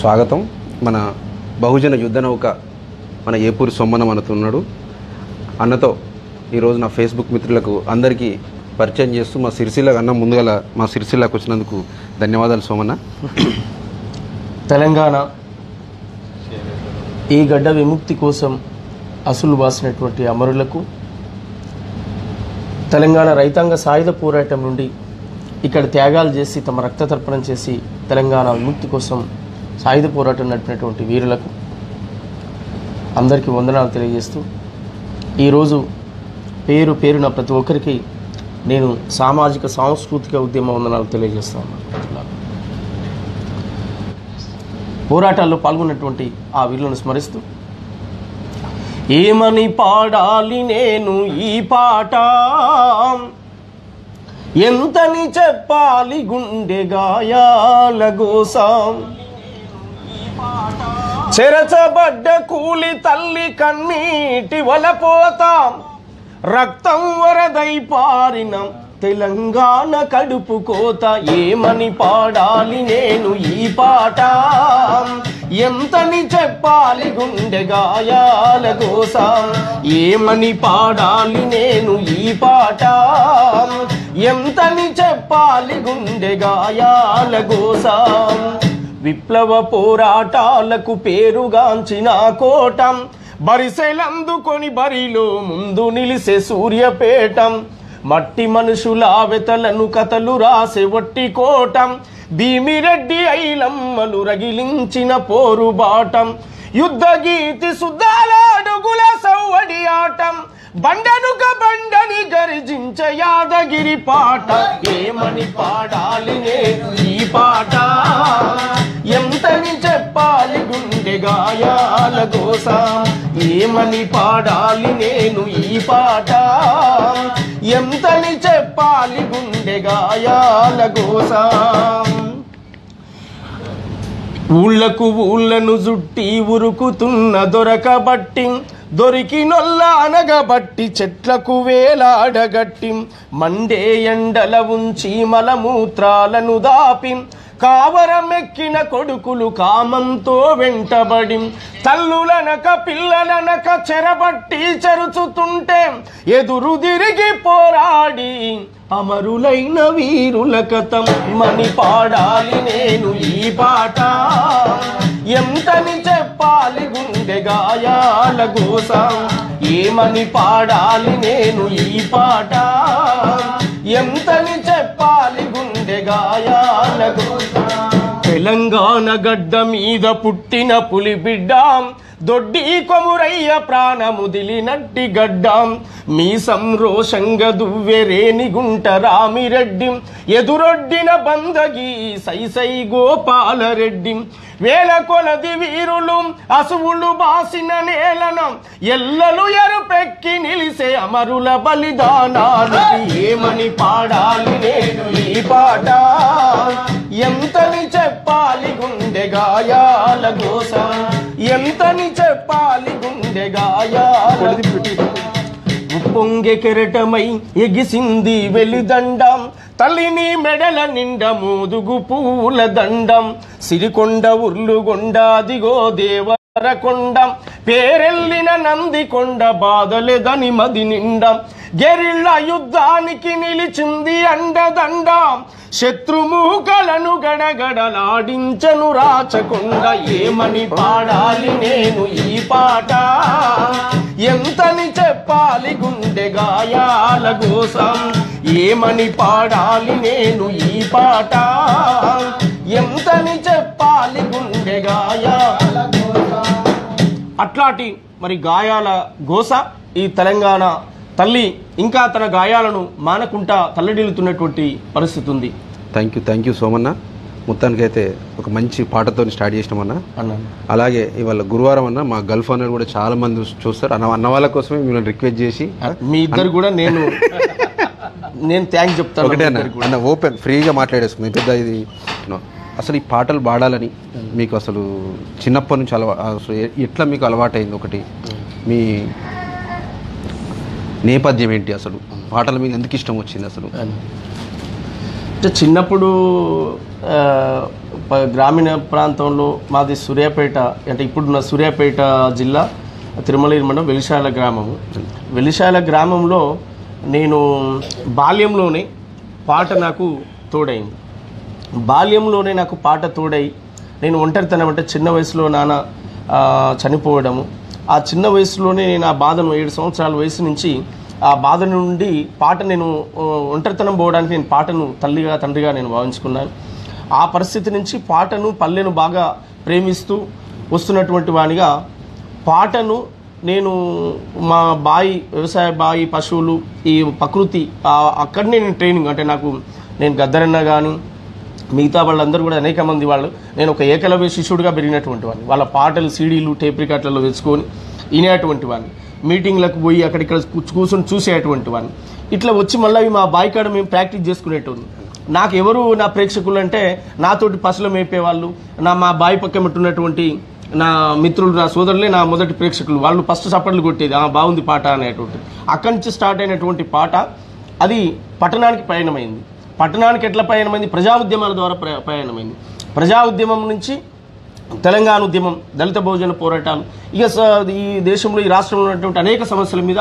స్వాగతం. మన బహుజన యుద్ధ నౌక మన ఏపూరి సొమ్మన మనతున్నాడు. అన్నతో ఈరోజు నా ఫేస్బుక్ మిత్రులకు అందరికీ పరిచయం చేస్తూ మా సిరిసిల్ల అన్న ముందుగల మా సిరిసిల్లకు వచ్చినందుకు ధన్యవాదాలు సోమన్న. తెలంగాణ ఈ గడ్డ విముక్తి కోసం అసులు బాసినటువంటి అమరులకు, తెలంగాణ రైతాంగ సాయుధ పోరాటం నుండి ఇక్కడ త్యాగాలు చేసి తమ రక్త తర్పణం చేసి తెలంగాణ విముక్తి కోసం సాయుధ పోరాటం నడిపినటువంటి వీరులకు అందరికీ వందనాలు తెలియజేస్తూ, ఈరోజు పేరు పేరున ప్రతి ఒక్కరికి నేను సామాజిక సాంస్కృతిక ఉద్యమ వందనాలు తెలియజేస్తాను. పోరాటాల్లో పాల్గొన్నటువంటి ఆ వీరులను స్మరిస్తూ, ఏమని పాడాలి నేను ఈ పాట, ఎంతని చెప్పాలి గుండె గాయాల గోసాం, చెరచబడ్డ కూలి తల్లి కన్నీటి వలపోతాం, రక్తం వరదై పారిన తెలంగాణ కడుపు కోత, ఏమని పాడాలి నేను ఈ పాట, ఎంతని చెప్పాలి గుండె గాయాల గోసాం, ఏమని పాడాలి నేను ఈ పాట, ఎంతని చెప్పాలి గుండె గాయాల గోసాం. విప్లవ పోరాటాలకు పేరుగాంచిన కోటం, బరిసెలందుకొని బరిలో ముందు నిలిసే సూర్యపేటం, మట్టి మనుషుల వెతలను కథలు రాసే వట్టి కోటం, భీమిరెడ్డి ఐలమ్మలు రగిలించిన పోరుబాటం, యుద్ధ గీతి సుద్దాలాడుగుల సవ్వడి ఆటం, బండనుక బండని గర్జించ యాదగిరి పాట, ఏమని పాడాలి నేను ఈ పాట, ఎంతని చెప్పాలి గుండె గాయాల గోసాం, ఏమని పాడాలి నేను ఈ పాట, ఎంతని చెప్పాలి గుండె గాయాల గోసాం. ఊళ్ళకు ఊళ్ళను జుట్టి ఉరుకుతున్న దొరకబట్టి, దొరికినొల్ల అనగబట్టి చెట్లకు వేలాడగట్టి, మండే ఎండల ఉంచి మలమూత్రాలను దాపి, కావరమెక్కిన కొడుకులు కామంతో వెంటబడి, తల్లులనక పిల్లలనక చెరబట్టి చెరుచుతుంటే ఎదురు తిరిగి పోరాడి అమరులైన వీరుల కథం, మని పాడాలి నేను ఈ పాట, ఎంతని చెప్పాలి గుండె గాయాల గోసాం, ఏమని పాడాలి నేను ఈ పాట, ఎంతని చెప్పాలి గుండె గాయాల గోసాం. తెలంగాణ గడ్డ మీద పుట్టిన పులి బిడ్డాం, దొడ్డి కొమురయ్య ప్రాణముదిలినట్టి గడ్డాం, మీ సంరోషంగా దువ్వెరేని గుంట రామిరెడ్డి, ఎదురొడ్డిన బందగి సైసై గోపాలరెడ్డి, వేల కొలది వీరులు అసువులు బాసిన నేలను, ఎల్లలు ఎరుపెక్కి నిలిసే అమరుల బలిదానాలు, ఏమని పాడాలి నేను ఈ పాట, ఎంతని చెప్పాలి గుండె గాయాల గోసాం, ఎంతని చెప్పాలి గుండె గాయాల. ఉప్పొంగె కెరటమై ఎగిసింది వెలిదండం, తల్లిని మెడల నిండ మోదుగు పూల దండం, సిరికొండ ఉర్లుగొండ అదిగో దేవరకొండ, పేరెల్లిన నందికొండ బాధలేదని మది నిండా, గెరిళ్ళ యుద్ధానికి నిలిచింది అండదండ, శత్రుమూకలను గడగడలాడించను రాచకొండ, ఏమని పాడాలి నేను ఈ పాట, ఎంతని చెప్పాలి గుండె గాయాల గోసాం, ఏమని పాడాలి నేను ఈ పాట, ఎంతని చెప్పాలి గుండె గాయాల గోసాం. అట్లాంటి మరి గాయాల గోస ఈ తెలంగాణ తల్లి ఇంకా తన గాయాలను మానకుంటా తల్లడిల్లుతున్నటువంటి పరిస్థితి ఉంది. Thank you Somanna. మొత్తానికైతే ఒక మంచి పాటతో స్టార్ట్ చేసినామన్నా. అలాగే ఇవాళ గురువారం అన్న మా గల్ఫ్ అన్నలు కూడా చాలా మంది చూస్తారు. అన్న వాళ్ళ కోసమే మిమ్మల్ని రిక్వెస్ట్ చేసి మీ ఇద్దరు కూడా నేను థ్యాంక్స్ చెప్తాను. ఒకటే అన్న ఓపెన్ ఫ్రీగా మాట్లాడేసుకుంది పెద్ద ఇది. అసలు ఈ పాటలు పాడాలని మీకు అసలు చిన్నప్పటి నుంచి అసలు ఎట్లా మీకు అలవాటైంది? ఒకటి మీ నేపథ్యం ఏంటి? అసలు పాటల మీద ఎందుకు ఇష్టం వచ్చింది? అసలు చిన్నప్పుడు గ్రామీణ ప్రాంతంలో మాది సూర్యాపేట, అంటే ఇప్పుడున్న సూర్యాపేట జిల్లా తిరుమలగిరి మండలం వెలిశాల గ్రామము. వెలిశాల గ్రామంలో నేను బాల్యంలోనే పాట నాకు తోడైంది. బాల్యంలోనే నాకు పాట తోడై నేను ఒంటరితనం, అంటే చిన్న వయసులో నాన్న చనిపోవడము, ఆ చిన్న వయసులోనే నేను ఆ బాధను 7 సంవత్సరాల వయసు నుంచి ఆ బాధ నుండి పాట నేను ఒంటరితనం పోవడానికి నేను పాటను తల్లిగా తండ్రిగా నేను భావించుకున్నాను. ఆ పరిస్థితి నుంచి పాటను పల్లెను బాగా ప్రేమిస్తూ వస్తున్నటువంటి వానిగా పాటను నేను మా బాయి, వ్యవసాయ బాయి, పశువులు, ఈ ప్రకృతి అక్కడనే నేను ట్రైనింగ్, అంటే నేను గద్దరన్న కానీ మిగతా వాళ్ళందరూ కూడా అనేక మంది వాళ్ళు, నేను ఒక ఏకలవ్య శిష్యుడిగా పెరిగినటువంటి వాడిని. వాళ్ళ పాటలు సీడీలు టేప్ రికార్డులలో తెచ్చుకొని వినేటువంటి వాడిని, మీటింగ్లకు పోయి అక్కడిక్కడ కూర్చొని చూసేటువంటి వాడిని. ఇట్లా వచ్చి మళ్ళీ మా బాయి కాడ మేము ప్రాక్టీస్ చేసుకునేటువంటి. నాకు ఎవరు నా ప్రేక్షకులు అంటే నాతోటి పశువులు మేపేవాళ్ళు, మా బాయి పక్కన ఉన్నటువంటి నా మిత్రులు, నా సోదరులే నా మొదటి ప్రేక్షకులు. వాళ్ళు ఫస్ట్ చప్పట్లు కొట్టేది, బాగుంది పాట అనేటువంటి. అక్కడి నుంచి స్టార్ట్ అయినటువంటి పాట అది పట్టణానికి పయనమైంది. పట్టణానికి ఎట్లా పయనమైంది? ప్రజా ఉద్యమాల ద్వారా పయనమైంది. ప్రజా ఉద్యమం నుంచి తెలంగాణ ఉద్యమం, దళిత బహుజన పోరాటాలు, ఇక ఈ దేశంలో, ఈ రాష్ట్రంలో ఉన్నటువంటి అనేక సమస్యల మీద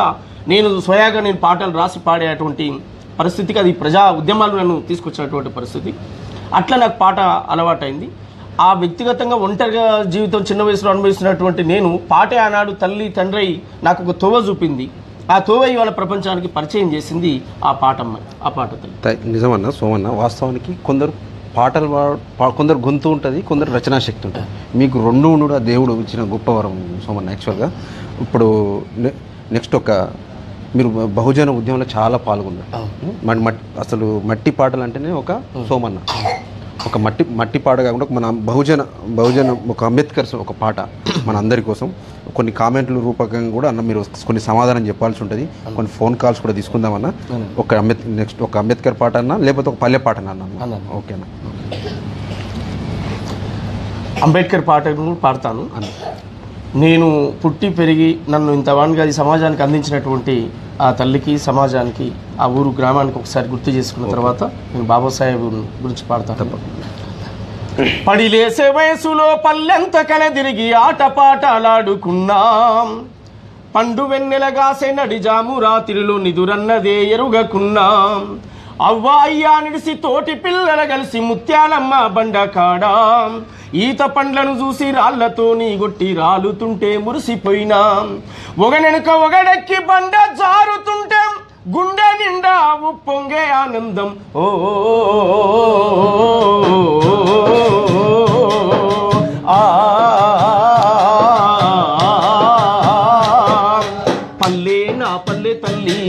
నేను స్వయాగా పాటలు రాసి పాడేటువంటి పరిస్థితికి, అది ప్రజా ఉద్యమాలు నన్ను తీసుకొచ్చినటువంటి పరిస్థితి. అట్లా నాకు పాట అలవాటైంది. ఆ వ్యక్తిగతంగా ఒంటరిగా జీవితం చిన్న వయసులో అనుభవిస్తున్నటువంటి నేను, పాటే ఆనాడు తల్లి తండ్రి నాకు ఒక తోవ చూపింది. ఆ తోవ ఇవాళ ప్రపంచానికి పరిచయం చేసింది ఆ పాటమ్మ, ఆ పాట తల్లి. నిజమన్నా సోమన్న, వాస్తవానికి కొందరు పాటలు కొందరు గొంతు ఉంటుంది, కొందరు రచనా శక్తి ఉంటుంది. మీకు రెండు కూడా దేవుడు ఇచ్చిన గొప్ప వరం సోమన్న. యాక్చువల్గా ఇప్పుడు నెక్స్ట్ మీరు బహుజన ఉద్యమంలో చాలా పాల్గొన్నారు. అసలు మట్టి పాటలు అంటేనే ఒక సోమన్న, ఒక మట్టి పాట కాకుండా మన బహుజన ఒక అంబేద్కర్ ఒక పాట మన అందరి కోసం. కొన్ని కామెంట్ల రూపకంగా కూడా అన్న మీరు కొన్ని సమాధానం చెప్పాల్సి ఉంటుంది, కొన్ని ఫోన్ కాల్స్ కూడా తీసుకుందామన్నా. నెక్స్ట్ ఒక అంబేద్కర్ పాట అన్నా, లేకపోతే ఒక పల్లె పాట అన్న. ఓకేనా? అంబేద్కర్ పాటను పాడతాను. నేను పుట్టి పెరిగి నన్ను ఇంతవాణిగా ఈ సమాజానికి అందించినటువంటి ఆ తల్లికి, సమాజానికి, ఆ ఊరు గ్రామానికి ఒకసారి గుర్తు చేసుకున్న తర్వాత నేను బాబాసాహెబ్ గురించి పాడతాను. పడిలేసే వయసులో పల్లెంత కలదిరిగి ఆటపాటలాడుకున్నాం, పండు వెన్నెలగాసే నడిజాము రాత్రిలో నిదురన్నదే ఎరుగకున్నాం, అవ్వా అయ్యా నిడిసి తోటి పిల్లల కలిసి ముత్యాలమ్మ బండకాడా, ఈత పండ్లను చూసి రాళ్లతో నీ గొట్టి రాలుతుంటే మురిసిపోయినాం, ఒకనెనుక ఒకడెక్కి బండ జారుతుంటే గుండె నిండా ఉప్పొంగే ఆనందం. ఓ పల్లె నా పల్లె తల్లి,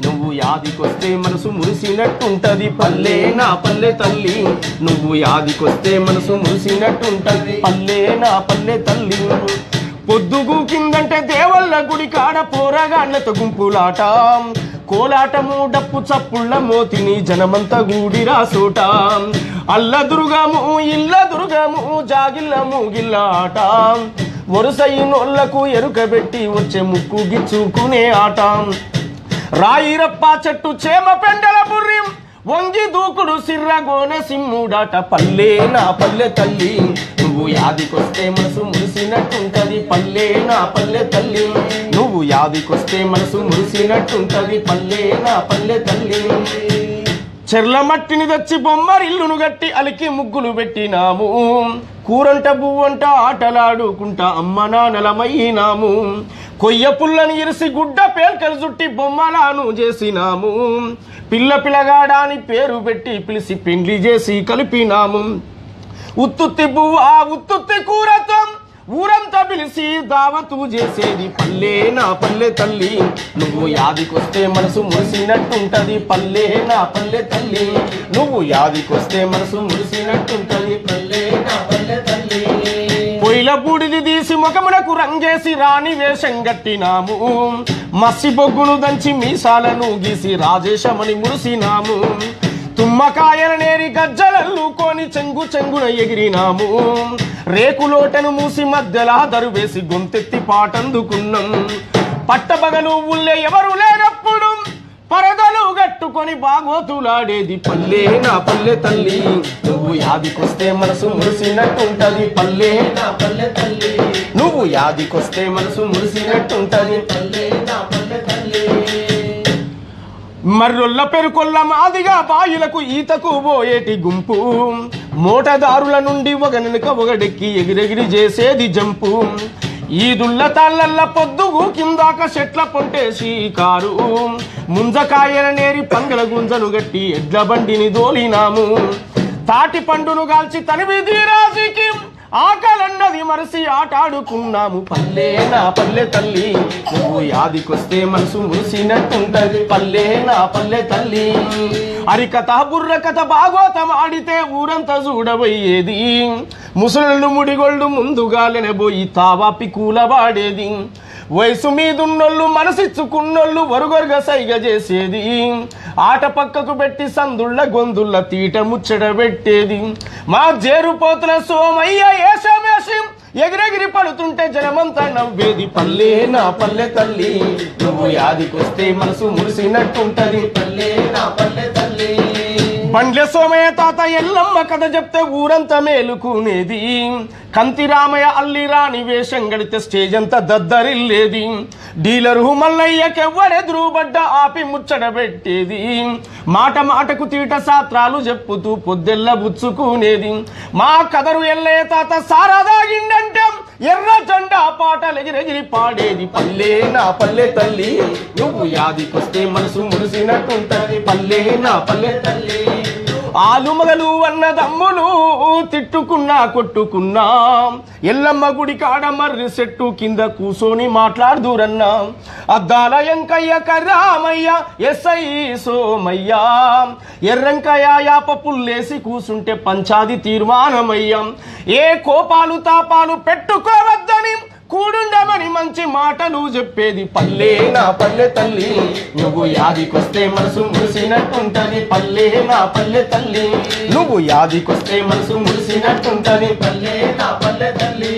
నువ్వు యాదికొస్తే మనసు మురిసినట్టుంటది. పల్లె నా పల్లె తల్లి, నువ్వు యాదికొస్తే మనసు మురిసినట్టుంటది. పల్లె నా పల్లె తల్లి. పొద్దుగు కిందంటే దేవళ్ళ గుడి కాడ పోరగాళ్లతో గుంపులాట, కోలాటము డప్పు చప్పుళ్ళ మోతిని జనమంతా గూడి రాసోట, అల్ల దుర్గము ఇల్ల దుర్గము జాగిల్లము గిల్లాట, వరుసైనోళ్లకు ఎరుకబెట్టి వచ్చే ముక్కు గిచ్చుకునే ఆట, రాయిరప్ప చెట్టు చేమ పెండల బుర్రి వంగి దూకుడు సిర్రగోనె సిమ్ముడాట. పల్లె నా పల్లె తల్లి, నువ్వు యాదికొస్తే మనసు మురిసినట్టుంటది. పల్లె నా పల్లె తల్లి, నువ్వు యాదికొస్తే మనసు మురిసినట్టుంటది. పల్లె నా పల్లె తల్లి. చెర్ల మట్టిని తెచ్చి బొమ్మరిల్లును గట్టి అలికి ముగ్గులు పెట్టినాము, కూరంట బువ్వంట ఆటలాడుకుంటా అమ్మ నాన్నలమైనాము, కొయ్య పుల్లని ఇరిసి గుడ్డ పేల్కలు చుట్టి బొమ్మలాను చేసినాము, పిల్ల పిల్లగాడాని పేరు పెట్టి పిలిచి పెండ్లి చేసి కలిపినాము, ఉత్తుత్తి బువ్వా ఉత్తుత్తి కూరతో ఊరంతా పిలిచి దావతు చేసేది. పల్లె నా పల్లె తల్లి, నువ్వు యాదికొస్తే మనసు మురిసినట్టుంటది. పల్లె నా పల్లె తల్లి, నువ్వు యాదికొస్తే మనసు మురిసినట్టుంటది. పల్లె నా పల్లె తల్లి. పొయ్యిల బూడిది తీసి ముఖమునకు రంగేసి రాణి వేషం గట్టినాము, మసి బొగ్గును దంచి మీసాలను గీసి రాజేశమని మురిసినాము, తుమ్మకాయల నేరి గజ్జలల్లుకొని చెంగు చెంగున ఎగిరినాము, రేకులోటను మూసి మధ్యలా దరువేసి గొంతెత్తి పాటందుకున్నాం, పట్టబగలు ఊళ్ళే ఎవరు లేనప్పుడు పరదలు గట్టుకొని బాగోతులాడేది పల్లె నా పల్లె తల్లి నువ్వు యాదికొస్తే మనసు మురిసినట్టుంటది పల్లె నా పల్లె తల్లి నువ్వు యాదికొస్తే మనసు మురిసినట్టుంటది పల్లె నా పల్లె తల్లి మర్రొల్ల పెరుకొల్ల మాదిగా బాయిలకు ఈతకు పోయేటి గుంపు మోటదారుల నుండి ఒకనెనుక ఒకడెక్కి ఎగిరెగిరి చేసేది జంపు ఈదుళ్ళ తాళ్ళల్ల పొద్దుగు కిందాక చెట్ల పొంటేసి కారు ముంజకాయల నేరి పంగల గుంజను గట్టి ఎడ్ల బండిని దోలినాము తాటి పండును గాల్చి తనివి దీరాజీకి ఆకలన్నది మరసి ఆటాడుకున్నాము పల్లె నా పల్లె తల్లి నువ్వు యాదికొస్తే మనసు మురిసినట్టుంటది పల్లె నా పల్లె తల్లి అరికథ బుర్రకథ భాగవతం ఆడితే ఊరంతా చూడబోయేది ముసళ్ళు ముడిగొళ్ళు ముందుగాలెనబోయి తావాపి కూలబాడేది వయసు మీదున్నోళ్ళు మనసిచ్చుకున్నోళ్ళు వరుగొరుగా సైగ చేసేది ఆట పక్కకు పెట్టి సందుళ్ళ గొంతుళ్ళ తీట ముచ్చట పెట్టేది మా జేరుపోతున్న సోమయ్య ఏషమేషం ఎగిరెగిరి పడుతుంటే జనమంతా నవ్వేది పల్లె నా పల్లె తల్లి నువ్వు యాదికొస్తే మనసు మురిసినట్టుంటది పల్లె నా పల్లె తల్లి బండ్ల సోమయ్య తాత ఎల్లమ్మ కథ చెప్తే ఊరంతా మేలుకునేది కంతి రామయ్య అల్లి రాని వేషం గడితే స్టేజ్ అంతా దద్దరిల్లేది డీలరు మల్లయ్యకెవ్వడెదురు బడ్డ ఆపి ముచ్చట పెట్టేది మాట మాటకు తీట శాస్త్రాలు చెప్పుతూ పొద్దెల్ల బుచ్చుకునేది మా కదరు ఎల్లయ్య తాత సారాదాగిండంటే ఎర్ర జెండా పాటలు ఎగిరెగిరి పాడేది పల్లె నా పల్లె తల్లి నువ్వు యాదికొస్తే మనసు మురిసినట్టుంటది పల్లె నా పల్లె తల్లి ఆలుమగలు అన్నదమ్ములు తిట్టుకున్నా కొట్టుకున్నా ఎల్లమ్మ గుడి కాడ మర్రి చెట్టు కింద కూసోని మాట్లాడుదురన్నా అద్దాల ఎంకయ్య కర్రామయ్య ఎస్ఐ సోమయ్య ఎర్రంకయ్య యాప పుల్లేసి కూసుంటే పంచాది తీర్మానమయ్య ఏ కోపాలు తాపాలు పెట్టుకోవద్దని కూడుండమని మంచి మాటలు చెప్పేది పల్లె నా పల్లె తల్లి నువ్వు యాదికొస్తే మనసు మురిసినట్టుంటది పల్లె నా పల్లె తల్లి నువ్వు యాదికొస్తే మనసు మురిసినట్టుంటది పల్లె నా పల్లె తల్లి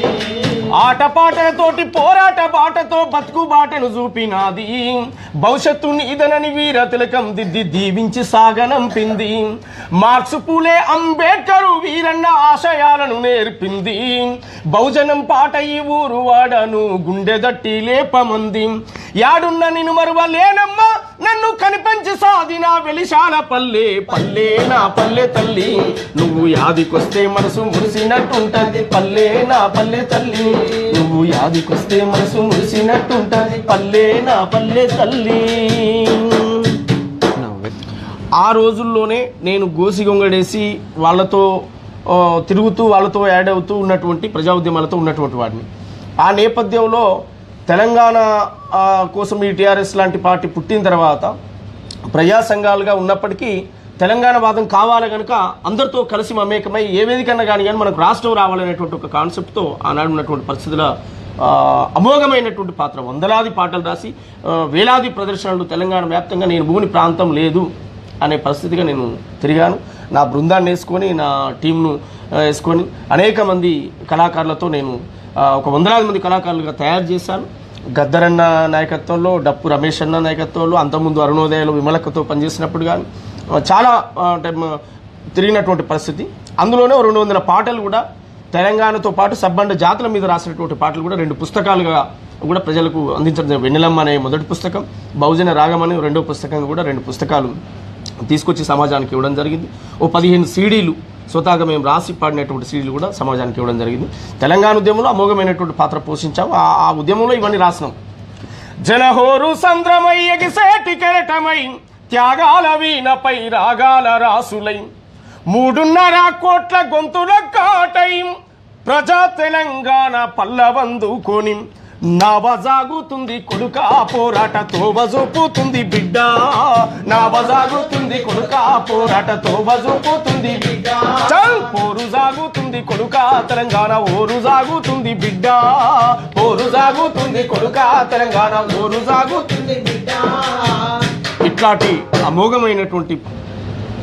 ఆటపాటలతోటి పోరాట బాటతో బతుకు బాటను చూపినాది భవిష్యత్తు నీదనని వీర తిలకం దిద్ది దీవించి సాగనంపింది మార్క్స్ పూలే అంబేద్కర్ వీరన్న ఆశయాలను నేర్పింది బహుజనం పాట ఈ ఊరు వాడను గుండె దట్టి లేపమంది యాడున్న నిన్ను మరువలేనమ్మా నన్ను కనిపించి సాధిన వెలిశాల పల్లె పల్లె నా పల్లె తల్లి నువ్వు యాదికొస్తే మనసు మురిసినట్టుంటది పల్లె నా పల్లె తల్లి నువ్వు యాదికొస్తే మనసు మురిసినట్టుంటది పల్లె నా పల్లె తల్లి ఆ రోజుల్లోనే నేను గోసిగొంగడేసి వాళ్ళతో తిరుగుతూ వాళ్ళతో యాడ్ అవుతూ ఉన్నటువంటి ప్రజా ఉద్యమాలతో ఉన్నటువంటి వాడిని ఆ నేపథ్యంలో తెలంగాణ కోసం ఈ టీఆర్ఎస్ లాంటి పార్టీ పుట్టిన తర్వాత ప్రజా సంఘాలుగా ఉన్నప్పటికీ తెలంగాణ వాదం కావాలి కనుక అందరితో కలిసి మమేకమై ఏ వేదికన్నా కానీ మనకు రాష్ట్రం రావాలనేటువంటి ఒక కాన్సెప్ట్తో ఆనాడు ఉన్నటువంటి పరిస్థితుల అమోఘమైనటువంటి పాత్ర వందలాది పాటలు రాసి వేలాది ప్రదర్శనలు తెలంగాణ వ్యాప్తంగా నేను భూని ప్రాంతం లేదు అనే పరిస్థితిగా నేను తిరిగాను నా బృందాన్ని వేసుకొని నా టీంను వేసుకొని అనేక మంది కళాకారులతో నేను ఒక వందలాది మంది కళాకారులుగా తయారు చేశాను గద్దరన్న నాయకత్వంలో డప్పు రమేష్ అన్న నాయకత్వంలో అంతకుముందు అరుణోదయాలు విమలక్కతో పనిచేసినప్పుడు కానీ చాలా తిరిగినటువంటి పరిస్థితి అందులోనే 200 పాటలు కూడా తెలంగాణతో పాటు సబ్బండ జాతుల మీద రాసినటువంటి పాటలు కూడా 2 పుస్తకాలుగా కూడా ప్రజలకు అందించడం వెన్నెలమ్మ అనే మొదటి పుస్తకం బహుజన రాగం అనే రెండో పుస్తకం కూడా 2 పుస్తకాలు తీసుకొచ్చి సమాజానికి ఇవ్వడం జరిగింది ఓ 15 సీడీలు స్వతహాగా మేము రాసి పాడినటువంటి సీడీలు కూడా సమాజానికి ఇవ్వడం జరిగింది తెలంగాణ ఉద్యమంలో అమోఘమైనటువంటి పాత్ర పోషించాము ఆ ఉద్యమంలో ఇవన్నీ రాసినాం జనహోరు సంద్రమై ఎగిసేటి కెరటమై త్యాగాల వీణపై రాగాల రాసులై 3.5 కోట్ల గొంతుల కాటై ప్రజా తెలంగాణ పల్లవందుకొని నావజాగుతుంది కొడుక పోరాట తోవజూపుతుంది బిడ్డ నావజాగుతుంది కొడుక పోరాట తోవజూపుతుంది బిడ్డ చల్ పోరు జాగుతుంది కొడుక తెలంగాణ ఓరు జాగుతుంది బిడ్డ పోరు జాగుతుంది కొడుక తెలంగాణ ఓరు జాగుతుంది బిడ్డ ఇట్లాంటి అమోఘమైనటువంటి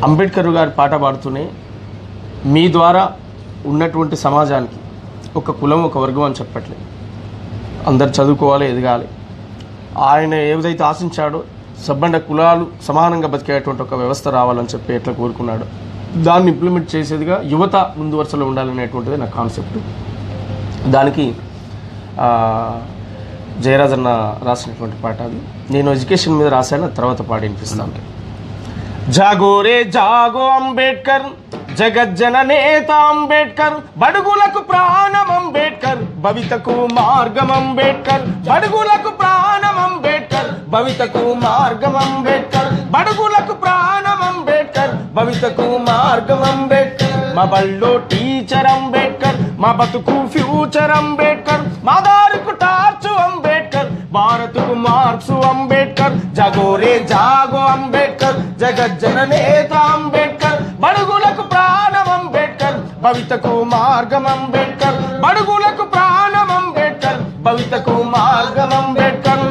అంబేద్కర్ గారి పాట పాడుతూనే మీ ద్వారా ఉన్నటువంటి సమాజానికి ఒక కులం ఒక వర్గం అని చెప్పట్లేదు అందరు చదువుకోవాలి ఎదగాలి ఆయన ఏదైతే ఆశించాడో సబ్బండ కులాలు సమానంగా బతికేటువంటి ఒక వ్యవస్థ రావాలని చెప్పి ఎట్లా కోరుకున్నాడు, దాన్ని ఇంప్లిమెంట్ చేసేదిగా యువత ముందు వరుసలో ఉండాలనేటువంటిది నా కాన్సెప్ట్. దానికి జయరాజన్న రాసినటువంటి పాట అది. నేను ఎడ్యుకేషన్ మీద రాశాను, తర్వాత పాడి వినిపిస్తాను. జాగో రే జాగో అంబేద్కర్, జగజ్జన నేత అంబేద్కర్, బడుగులకు ప్రాణం అంబేద్కర్, భవితకు మార్గం అంబేద్కర్, బడుగులకు ప్రాణం అంబేద్కర్, భవితకు మార్గం అంబేద్కర్, బడుగులకు ప్రాణం అంబేద్కర్, భవితకు మార్గం అంబేద్కర్. మా బళ్ళో టీచర్ అంబేద్కర్, మా బతుకు ఫ్యూచర్ అంబేద్కర్, మా దారుకు టార్చు అంబేద్కర్, భారత్కు మార్క్సు అంబేద్కర్. జాగో రే జాగో అంబేద్కర్, జగజ్జన నేత అంబేద్కర్, బడుగులకు ప్రాణం అంబేద్కర్, భవితకు మార్గం అంబేద్కర్, బడుగులకు ప్రాణం అంబేద్కర్, భవితకు మార్గం అంబేద్కర్.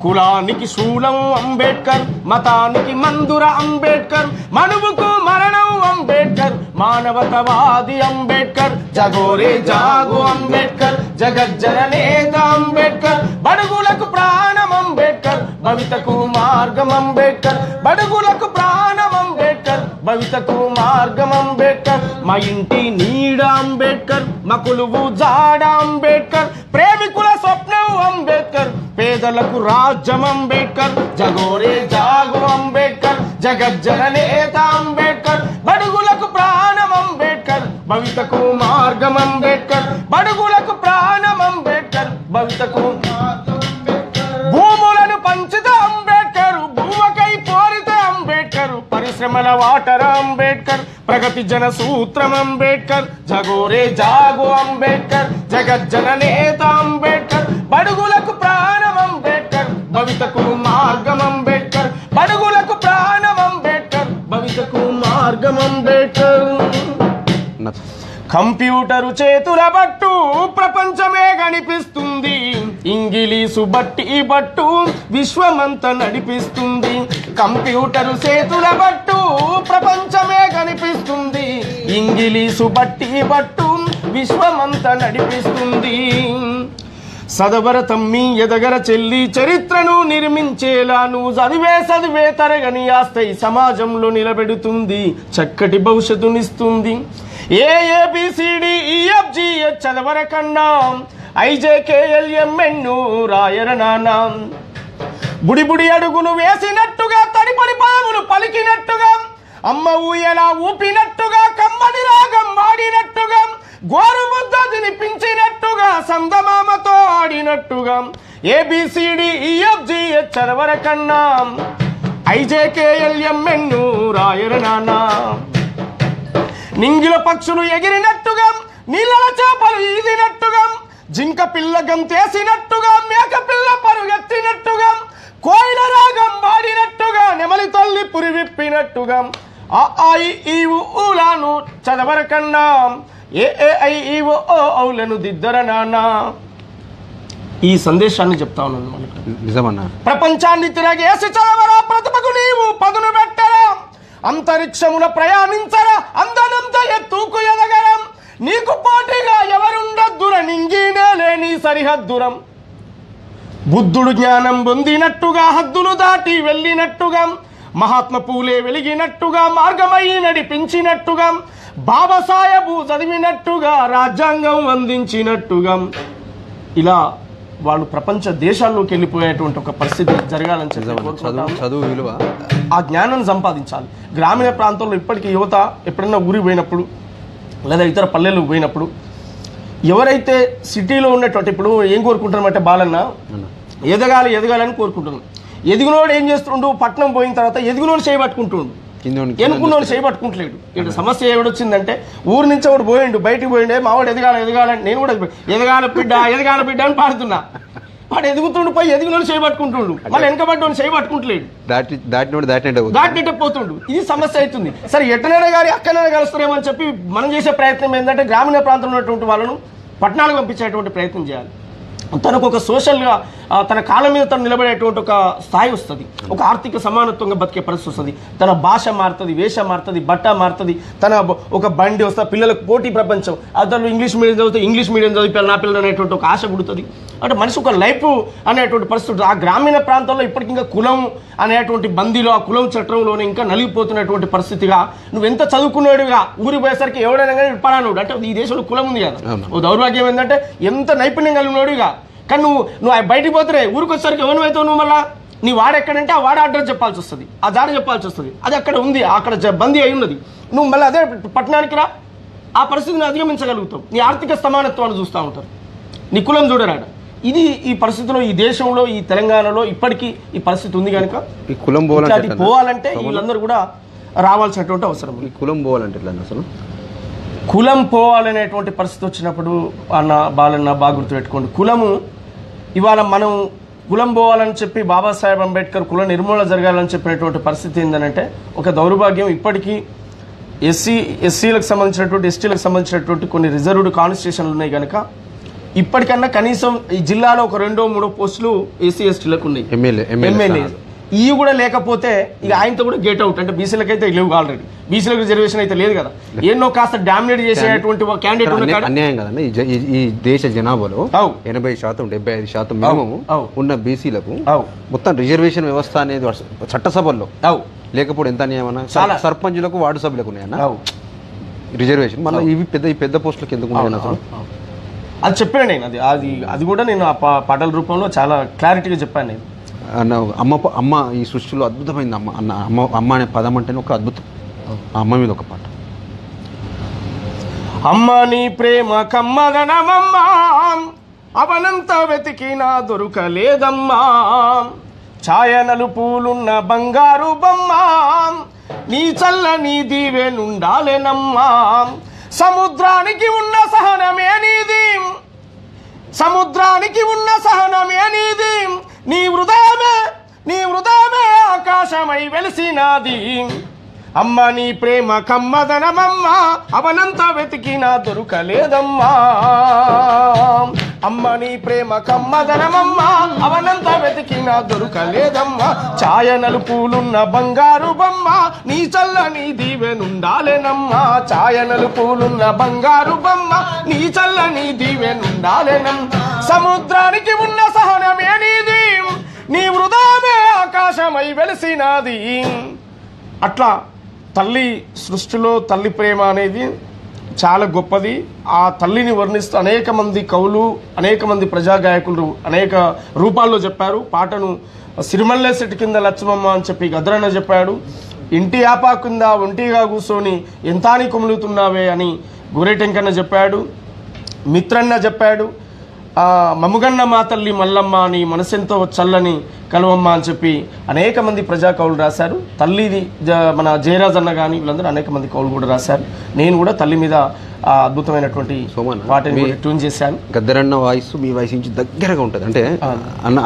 కులానికి శూలం అంబేద్కర్, మతానికి మందుర అంబేద్కర్, మనువుకు మరణం అంబేద్కర్, మానవతవాది అంబేద్కర్. జాగో రే జాగో అంబేద్కర్, జగజ్జన నేత అంబేద్కర్, బడుగులకు ప్రాణం అంబేద్కర్, భవితకు మార్గం అంబేద్కర్, బడుగులకు ప్రాణం అంబేద్కర్, భవితకు మార్గం అంబేద్కర్. మా ఇంటి నీడ అంబేద్కర్, మా కొలువు జాడ అంబేద్కర్, ప్రేమికుల స్వప్నం అంబేద్కర్, పేదలకు రాజ్యం అంబేద్కర్. జాగో రే జాగో అంబేద్కర్, జగజ్జన నేత అంబేద్కర్, బడుగులకు ప్రాణం అంబేద్కర్, భవితకు మార్గం అంబేద్కర్, బడుగులకు ప్రాణం అంబేద్కర్, భవితకు భూములను పంచిత అంబేద్కర్, భూమకై పోరిత అంబేద్కర్, పరిశ్రమల వాటర్ అంబేద్కర్, ప్రగతి జన సూత్రం అంబేద్కర్. జాగో రే జాగో అంబేద్కర్, జగజ్జన నేత అంబేద్కర్, బడుగులకు ప్రాణం అంబేద్కర్, భవితకు మార్గం అంబేద్కర్, బడుగులకు ప్రాణం అంబేద్కర్, భవితకు మార్గం అంబేద్కర్. కంప్యూటరు చేతుల బట్టు ప్రపంచమే కనిపిస్తుంది, ఇంగిలీసు బట్టి బట్టు విశ్వమంతా నడిపిస్తుంది. కంప్యూటరు చేతుల బట్టు ప్రపంచమే కనిపిస్తుంది, ఇంగిలీసు బట్టి బట్టు విశ్వమంతా నడిపిస్తుంది. సదవర తమ్మి ఎదగర చెల్లి చరిత్రను నిర్మించేలా నువ్వు చదివే తరగని ఆస్తై సమాజంలో నిలబెడుతుంది, చక్కటి భవిష్యత్తునిస్తుంది. AABCDEFGH చదవర కన్నా IJKLMN రాయర నానా. బుడి బుడి అడుగును వేసినట్టుగా, తడిపడి పాములు పలికినట్టుగా, అమ్మ ఊయలా ఊపినట్టుగా, కమ్మడి రాగం వాడినట్టుగా, గోరు ముద్ద తినిపించినట్టుగా, సందమామతో ఆడినట్టుగా. ABCDEFGH చదవర కన్నా IJKLMN రాయర నానా. నింగిల పక్షులు ఎగిరినట్టుగా, నీళ్ళ చేపలు ఈదినట్టుగా, జింక పిల్ల గంతేసినట్టుగా, మేక పిల్ల పరుగెత్తినట్టుగా, కోయిల రాగం వాడినట్టుగా, నెమలి తల్లి పురివిప్పినట్టుగా. AIEUలను చదవర కన్నా AAIEOలను దిద్దర నానా. ఈ సందేశాన్ని చెప్తా ఉన్నాను మనకు. నిజమన్నా. ప్రపంచాన్ని తిరగేసి చదవరా, ప్రతిభకు నీవు పదును పెట్టరా, అంతరిక్షముల ప్రయాణించరా, అందనంత ఎత్తుకు ఎదగరం, నీకు పోటీగా ఎవరుండద్దుర, నింగినే లేని సరిహద్దురం. బుద్ధుడు జ్ఞానం పొందినట్టుగా, హద్దులు దాటి వెళ్ళినట్టుగా, మహాత్మ పూలే వెలిగినట్టుగా, మార్గమై నడిపించినట్టుగా, బాబాసాహెబు చదివినట్టుగా, రాజ్యాంగం అందించినట్టుగా. ఇలా వాళ్ళు ప్రపంచ దేశాల్లోకి వెళ్ళిపోయేటువంటి ఒక పరిస్థితి జరగాలని చదువు విలువ, ఆ జ్ఞానం సంపాదించాలి. గ్రామీణ ప్రాంతంలో ఇప్పటికీ యువత ఎప్పుడన్నా ఊరికి పోయినప్పుడు లేదా ఇతర పల్లెలకు పోయినప్పుడు ఎవరైతే సిటీలో ఉన్నటువంటి, ఇప్పుడు ఏం కోరుకుంటారంటే బాలన్న ఎదగాలని కోరుకుంటున్నాం. ఎదిగినోడు ఏం చేస్తుండు, పట్నం పోయిన తర్వాత ఎదిగినోడు చేయబట్టుకుంటుండు, ఎన్నుకున్నోడు చేయబట్టుకుంటలేడు. ఇక్కడ సమస్య ఏడొచ్చిందంటే, ఊరు నుంచి ఒకటి పోయిండు, బయటికి పోయిండే, మావాడు ఎదగాలని, నేను కూడా ఎదగాల బిడ్డ అని పాడుతున్నా. వాడు ఎదుగుతుండు, పోయి ఎదిగినోడు చేయబట్టుకుంటుండు, మళ్ళీ వెనకబడ్డోడు చేయబట్టుకుంటలేడు, దాటినట్టే పోతుండు. ఇది సమస్య అవుతుంది. సరే ఎట్టనైనా కానీ అక్కడైనా కలుస్తారేమని చెప్పి మనం చేసే ప్రయత్నం ఏంటంటే, గ్రామీణ ప్రాంతంలో ఉన్నటువంటి వాళ్ళను పట్టణాలకు పంపించేటువంటి ప్రయత్నం చేయాలి. తనకు ఒక సోషల్గా తన కాళ్ళ మీద తను నిలబడేటువంటి ఒక స్థాయి వస్తుంది, ఒక ఆర్థిక సమానత్వంగా బతికే పరిస్థితి వస్తుంది. తన భాష మారుతుంది, వేషం మారుతుంది, బట్ట మారుతుంది, తన ఒక బండి వస్తుంది, పిల్లలకు పోటీ ప్రపంచం, అతను ఇంగ్లీష్ మీడియం చదివితే ఇంగ్లీష్ మీడియం చదివి నా పిల్లలు అనేటువంటి ఒక ఆశ పుడుతుంది. అంటే మనిషి ఒక లైఫ్ అనేటువంటి పరిస్థితి. ఆ గ్రామీణ ప్రాంతంలో ఇప్పటికి ఇంకా కులం అనేటువంటి బందీలో, ఆ కులం చట్టంలోనే ఇంకా నలిగిపోతున్నటువంటి పరిస్థితిగా, నువ్వు ఎంత చదువుకున్నాడుగా ఊరి పోయేసరికి ఎవడైనా కానీ పరానుడు అంటే ఈ దేశంలో కులం ఉంది కదా. ఓ దౌర్భాగ్యం ఏంటంటే ఎంత నైపుణ్యం కలిగినోడుగా, కానీ నువ్వు బయటికి పోతే ఊరికి వచ్చేసరికి ఎవరివైతావు నువ్వు, మళ్ళీ నీ వాడెక్కడంటే ఆ వాడ అడ్రస్ చెప్పాల్సి వస్తుంది, ఆ దారి చెప్పాల్సి వస్తుంది, అది అక్కడ ఉంది, అక్కడ బందీ అయి ఉన్నది. నువ్వు మళ్ళీ అదే పట్టణానికి రా, ఆ పరిస్థితిని అధిగమించగలుగుతావు. నీ ఆర్థిక సమానత్వాన్ని చూస్తూ ఉంటారు, నీ కులం చూడరాడు. ఇది ఈ పరిస్థితిలో, ఈ దేశంలో, ఈ తెలంగాణలో ఇప్పటికీ ఈ పరిస్థితి ఉంది కనుక ఈ కులం పోవాలంటే వీళ్ళందరూ కూడా రావాల్సినటువంటి అవసరం. ఈ కులం పోవాలంటే అసలు కులం పోవాలనేటువంటి పరిస్థితి వచ్చినప్పుడు బాలన్న బాగా గుర్తుపెట్టుకోండి, కులము ఇవాళ మనం కులం పోవాలని చెప్పి బాబాసాహెబ్ అంబేద్కర్ కుల నిర్మూలన జరగాలని చెప్పినటువంటి పరిస్థితి ఏంటంటే ఒక దౌర్భాగ్యం. ఇప్పటికీ ఎస్సీలకు సంబంధించినటువంటి, ఎస్టీలకు సంబంధించినటువంటి కొన్ని రిజర్వ్డ్ కాన్స్టిట్యూషన్లు ఉన్నాయి కనుక ఇప్పటికన్నా కనీసం ఈ జిల్లాలో ఒక 2-3 పోస్టులు ఎస్సీ ఎస్టీలకు ఉన్నాయి, ఎమ్మెల్యే. ఇవి కూడా లేకపోతే ఇక ఆయనతో కూడా గేట్ అవుట్. అంటే బీసీలకు అయితే లేవు, ఆల్రెడీ బీసీలకు రిజర్వేషన్ అయితే లేదు కదా. ఎన్నో కాస్త డామినేట్ చేసేటువంటి క్యాండిడేట్ అన్యాయం కదండి. ఈ దేశ జనాభాలో 80%, 75% మినిమం ఉన్న బీసీలకు మొత్తం రిజర్వేషన్ వ్యవస్థ అనేది చట్టసభల్లో లేకపోతే ఎంత అన్యాయమన్నా. సర్పంచులకు, వార్డు సభ్యులకు ఉన్నాయన్న రిజర్వేషన్. మళ్ళీ ఇవి పెద్ద పోస్టులకు ఎందుకు ఉన్నాయి అసలు? అది చెప్పాను నేను, అది కూడా నేను ఆ పాటల రూపంలో చాలా క్లారిటీగా చెప్పాను నేను. అమ్మ ఈ సృష్టిలో అద్భుతమైంది. అమ్మ అనే పదం అంటేనే ఒక అద్భుతం. ఆ అమ్మ మీద ఒక పాట. అమ్మ నీ ప్రేమ కమ్మదనమమ్మా, అవనంత వెతికినా దొరకలేదమ్మా, ఛాయనలు పూలున్న బంగారు బొమ్మ, నీ చల్లని దీవెనుండాలెనమ్మా, సముద్రానికి ఉన్న సహనమే నీది, సముద్రానికి ఉన్న సహనమే నీది, నీ హృదయమే ఆకాశమై వెలిసినాది, అమ్మ నీ ప్రేమ కమ్మదనమమ్మా, అవనంత వెతికినా దొరకలేదమ్మా, అమ్మ నీ ప్రేమ కమ్మదనమమ్మా, అవనంత వెతికినా దొరకలేదమ్మా, ఛాయనలు పూలున్న బంగారు బొమ్మ, నీ చల్లని దీవెనుండాలెనమ్మా, ఛాయనలు పూలున్న బంగారు బొమ్మ, నీ చల్లని దీవెనుండాలెనమ్మా, సముద్రానికి ఉన్న సహనమే నీది, నీ హృదయమే ఆకాశమై వెలిసినాది. అట్లా తల్లి సృష్టిలో తల్లి ప్రేమ అనేది చాలా గొప్పది. ఆ తల్లిని వర్ణిస్తూ అనేక మంది కవులు, అనేక మంది ప్రజాగాయకులు అనేక రూపాల్లో చెప్పారు. పాటను సిరిమల్లె చెట్టు కింద లచ్చమమ్మ అని చెప్పి గద్రన్న చెప్పాడు. ఇంటి ఆపా కింద ఒంటిగా కూర్చొని ఎంతాని కొములుతున్నావే అని గోరెటెంకన్న చెప్పాడు. మిత్రన్న చెప్పాడు. మముగన్న మా తల్లి మల్లమ్మ అని మనసెంతో చల్లని కలవమ్మ అని చెప్పి అనేక మంది ప్రజా కవులు రాశారు. తల్లిది మన జయరాజ్ అన్న కానీ వీళ్ళందరూ అనేక మంది కవులు కూడా రాశారు. నేను కూడా తల్లి మీద అద్భుతమైనటువంటి వాటిని ట్యూన్ చేశాను. గద్దరన్న వాయిస్ మీ వాయిస్ నుంచి దగ్గరగా ఉంటుంది. అంటే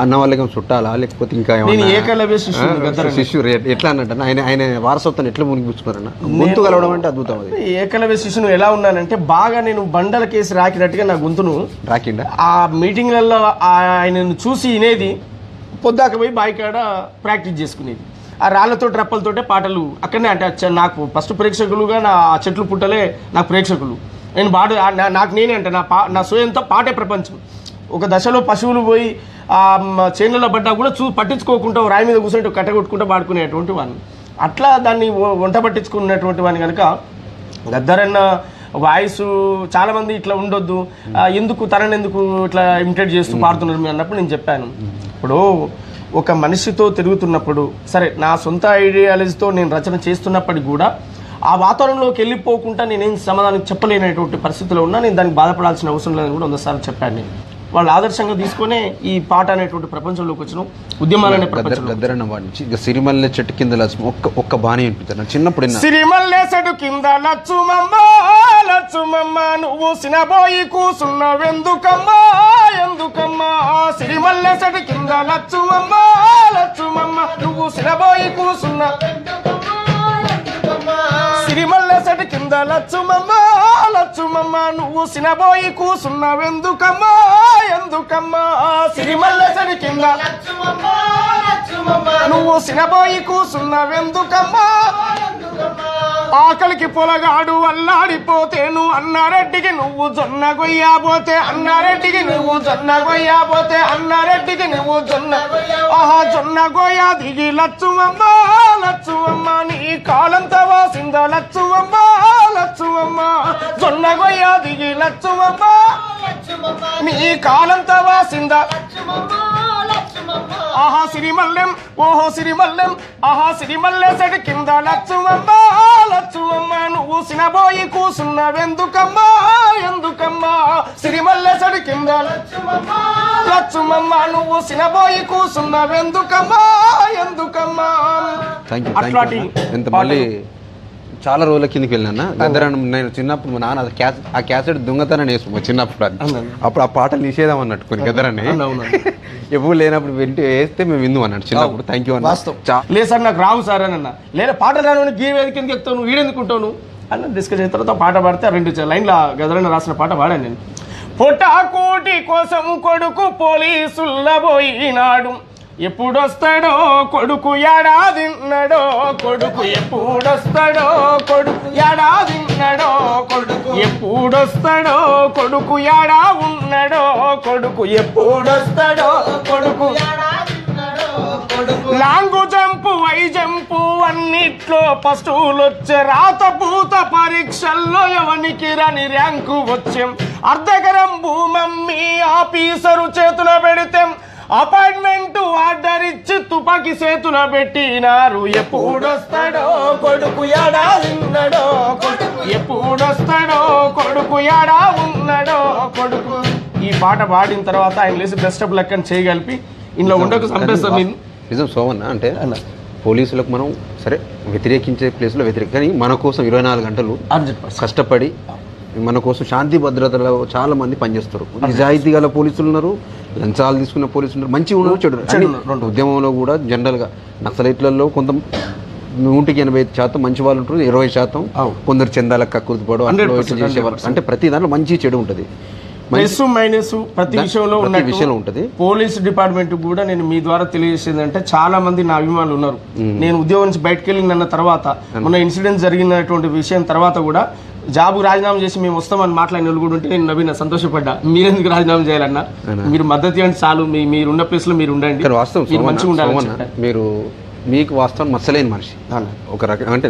అన్న వాళ్ళకి చుట్టాలా లేకపోతే ఇంకా ఏకలవ్య శిష్యుడు ఎట్లా అన్నట్టు ఆయన వారసత్వాన్ని ఎట్లా మునిగిపుచ్చుకున్నారన్న? గొంతు కలవడం అంటే అద్భుతం. అది ఏకలవ్య శిష్యును ఎలా ఉన్నానంటే బాగా నేను బండల కేసి రాకినట్టుగా నా గొంతును రాకిండా. ఆ మీటింగ్లలో ఆయనను చూసి వినేది, పొద్దాక పోయి బాయికాడ ప్రాక్టీస్ చేసుకునేది. ఆ రాళ్లతో రప్పలతోటే పాటలు అక్కడనే. అంటే నాకు ఫస్ట్ ప్రేక్షకులుగా నా చెట్లు పుట్టలే నాకు ప్రేక్షకులు. నేను నాకు నేనే అంటే నా స్వయంతో పాటే ప్రపంచం. ఒక దశలో పశువులు పోయి చేనులలో పడ్డా కూడా పట్టించుకోకుండా రాయి మీద కూర్చుంటే కట్టగొట్టుకుంటూ పాడుకునేటువంటి వాడిని. అట్లా దాన్ని వంట పట్టించుకున్నటువంటి వాడిని కనుక గద్దరన్న వాయిస్ చాలామంది ఇట్లా ఉండొద్దు, ఎందుకు తననెందుకు ఇట్లా ఇమిటేట్ చేస్తూ పాడుతున్నారు మీరు అన్నప్పుడు నేను చెప్పాను, ఇప్పుడు ఒక మనిషితో తిరుగుతున్నప్పుడు సరే నా సొంత ఐడియాలజీతో నేను రచన చేస్తున్నప్పటికీ కూడా ఆ వాతావరణంలోకి వెళ్ళిపోకుండా నేనేం సమాధానం చెప్పలేనటువంటి పరిస్థితిలో ఉన్నా నేను దానికి బాధపడాల్సిన అవసరం లేదని కూడా 100 సార్లు చెప్పాను. నేను వాళ్ళు ఆదర్శంగా తీసుకునే ఈ పాట అనేటువంటి ప్రపంచంలోకి వచ్చిన ఉద్యమాలనే ప్రపంచంలో. సిరిమల్లె చెట్టు కింద ఒక్క బాణి అనిపిస్తాను చిన్నప్పుడు. సిరిమల్లె చెట్టు కింద లచ్చుమమ్మ లచ్చుమమ్మ నువ్వు సినబోయి కూసున్నావెందుకమ్మా ఎందుకమ్మా, సిరిమల్లె చెట్టు కింద లచ్చుమమ్మ లచ్చుమమ్మ నువ్వు సినబోయి కూసున్నా, సిరిమల్లె చెట్టు కింద లచ్చుమమ్మ లచ్చుమమ్మ నువ్వు సినబోయి కూసున్నావెందుకమ్మా ఎందుకమ్మా సిరిమల్లెసడి కింద నువ్వు సినబోయి కూసున్నావెందుకమ్మా ఆకలికి పొలగాడు అల్లాడిపోతే నువ్వు అన్నారెడ్డికి నువ్వు జొన్న గొయ్యాబోతే అన్నారెడ్డికి నువ్వు జొన్న గొయ్యాబోతే అన్నారెడ్డికి నువ్వు జొన్న ఆహా జొన్న గొయ్యా దిగి లచ్చువమ్మ లచ్చువమ్మ నీ కాలంత వాసిందో లచ్చువమ్మ లచ్చువమ్మ జొన్న గొయ్యా దిగి లచ్చువమ్మ నీ కాలంత వాసిందా ఆహా సిరిమల్లెం ఓహో సిరిమల్లెం ఆహా సిరిమల్లెసడి కింద లచ్చువమ్మ లచ్చువమ్మ నువ్వు సినబోయి కూసున్నావెందుకమ్మా ఎందుకమ్మా సిరిమల్లెసడి కింద లచ్చుమమ్మ నువ్వు సినబోయి కూసున్నావెందుకమ్మా ఎందుకమ్మా అట్లాంటి మళ్ళీ చాలా రోజుల కిందకి వెళ్ళినా గద్దరన్న నేను చిన్నప్పుడు మా నాన్న ఆ క్యాసెట్ దొంగతనం వేసు చిన్నప్పుడు అప్పుడు ఆ పాటలు నిషేధం అన్నట్టు కొన్ని గద్దరని ఎప్పుడు లేనప్పుడు వేస్తే మేము విందు అన్నాడు చిన్నప్పుడు. థ్యాంక్ యూ అన్న. లేదు సార్ నాకు రావు సార్ అని అన్న లేదా పాట రాను గీ వేదిక ఎందుకు ఎక్కుతావు నువ్వు వీడెందుకుంటావు అన్న డిస్కస్ అయిన తర్వాత పాట పాడితే 2 లైన్ల గద్దరన్న రాసిన పాట పాడాను నేను. పొటాకోటి కోసం కొడుకు పోలీసుల పోయినాడు ఎప్పుడొస్తాడో కొడుకు ఏడాదిన్నడో కొడుకు ఎప్పుడొస్తాడో కొడుకు ఏడాదిన్నడో కొడుకు ఎప్పుడొస్తాడో కొడుకు ఏడా ఉన్నాడో కొడుకు ఎప్పుడొస్తాడో కొడుకు లాంగు జంపు వై జంపు అన్నిట్లో ఫస్టులొచ్చే రాత పూత పరీక్షల్లో ఎవనికి రాని ర్యాంకు వచ్చాం అర్ధకరం భూమమ్మి ఆఫీసరు చేతిలో పెడితే అపాయింట్మెంట్ ఆర్డర్ ఇచ్చి తుపాకి చేతులో పెట్టినారు ఎప్పుడొస్తాడో కొడుకు ఏడా ఉన్నాడో కొడుకు ఎప్పుడొస్తాడో కొడుకు ఏడా ఉన్నాడో కొడుకు. ఈ పాట పాడిన తర్వాత ఆయన లేసి బెస్ట్ ఆఫ్ లక్ అని చేయగలిపి ఇంట్లో ఉండకు చంపేస్తాను నేను. నిజం సోమన్న అంటే పోలీసులకు మనం సరే వ్యతిరేకించే ప్లేస్లో కానీ మన కోసం 24 గంటలు కష్టపడి మన కోసం శాంతి భద్రతలో చాలా మంది పనిచేస్తారు. నిజాయితీ గల పోలీసులు ఉన్నారు, లంచాలు తీసుకున్న పోలీసులు ఉన్నారు, మంచి ఉన్నారు చెడు. ఉద్యమంలో కూడా జనరల్గా నక్సలైట్లలో కొంత 180% మంచి వాళ్ళు ఉంటారు, 20% కొందరు చందాలకు కక్కుర్తిపడు చేసేవాళ్ళు. అంటే ప్రతి దాంట్లో మంచి చెడు ఉంటుంది, ప్లస్ మైనస్ ప్రతి విషయంలో ఉంటుంది. పోలీస్ డిపార్ట్మెంట్ కూడా నేను మీ ద్వారా తెలియజేసేది అంటే చాలా మంది నా అభిమానులు ఉన్నారు. నేను ఉద్యోగం నుంచి బయటకు వెళ్ళిన తర్వాత మొన్న ఇన్సిడెంట్ జరిగినటువంటి విషయం తర్వాత కూడా జాబ్ రాజీనామా చేసి మేము వస్తామని మాట్లాడిన వాళ్ళు కూడా ఉంటే నేను నవీన సంతోషపడ్డా. మీరెందుకు రాజీనామా చేయాలన్నా, మీరు మద్దతు ఇవ్వండి చాలు, మీరున్న ప్లేస్ లో మీరు ఉండండి, మంచిగా ఉండాలి. మీరు మీకు వాస్తవం మచ్చలేని మనిషి ఒక రకం అంటే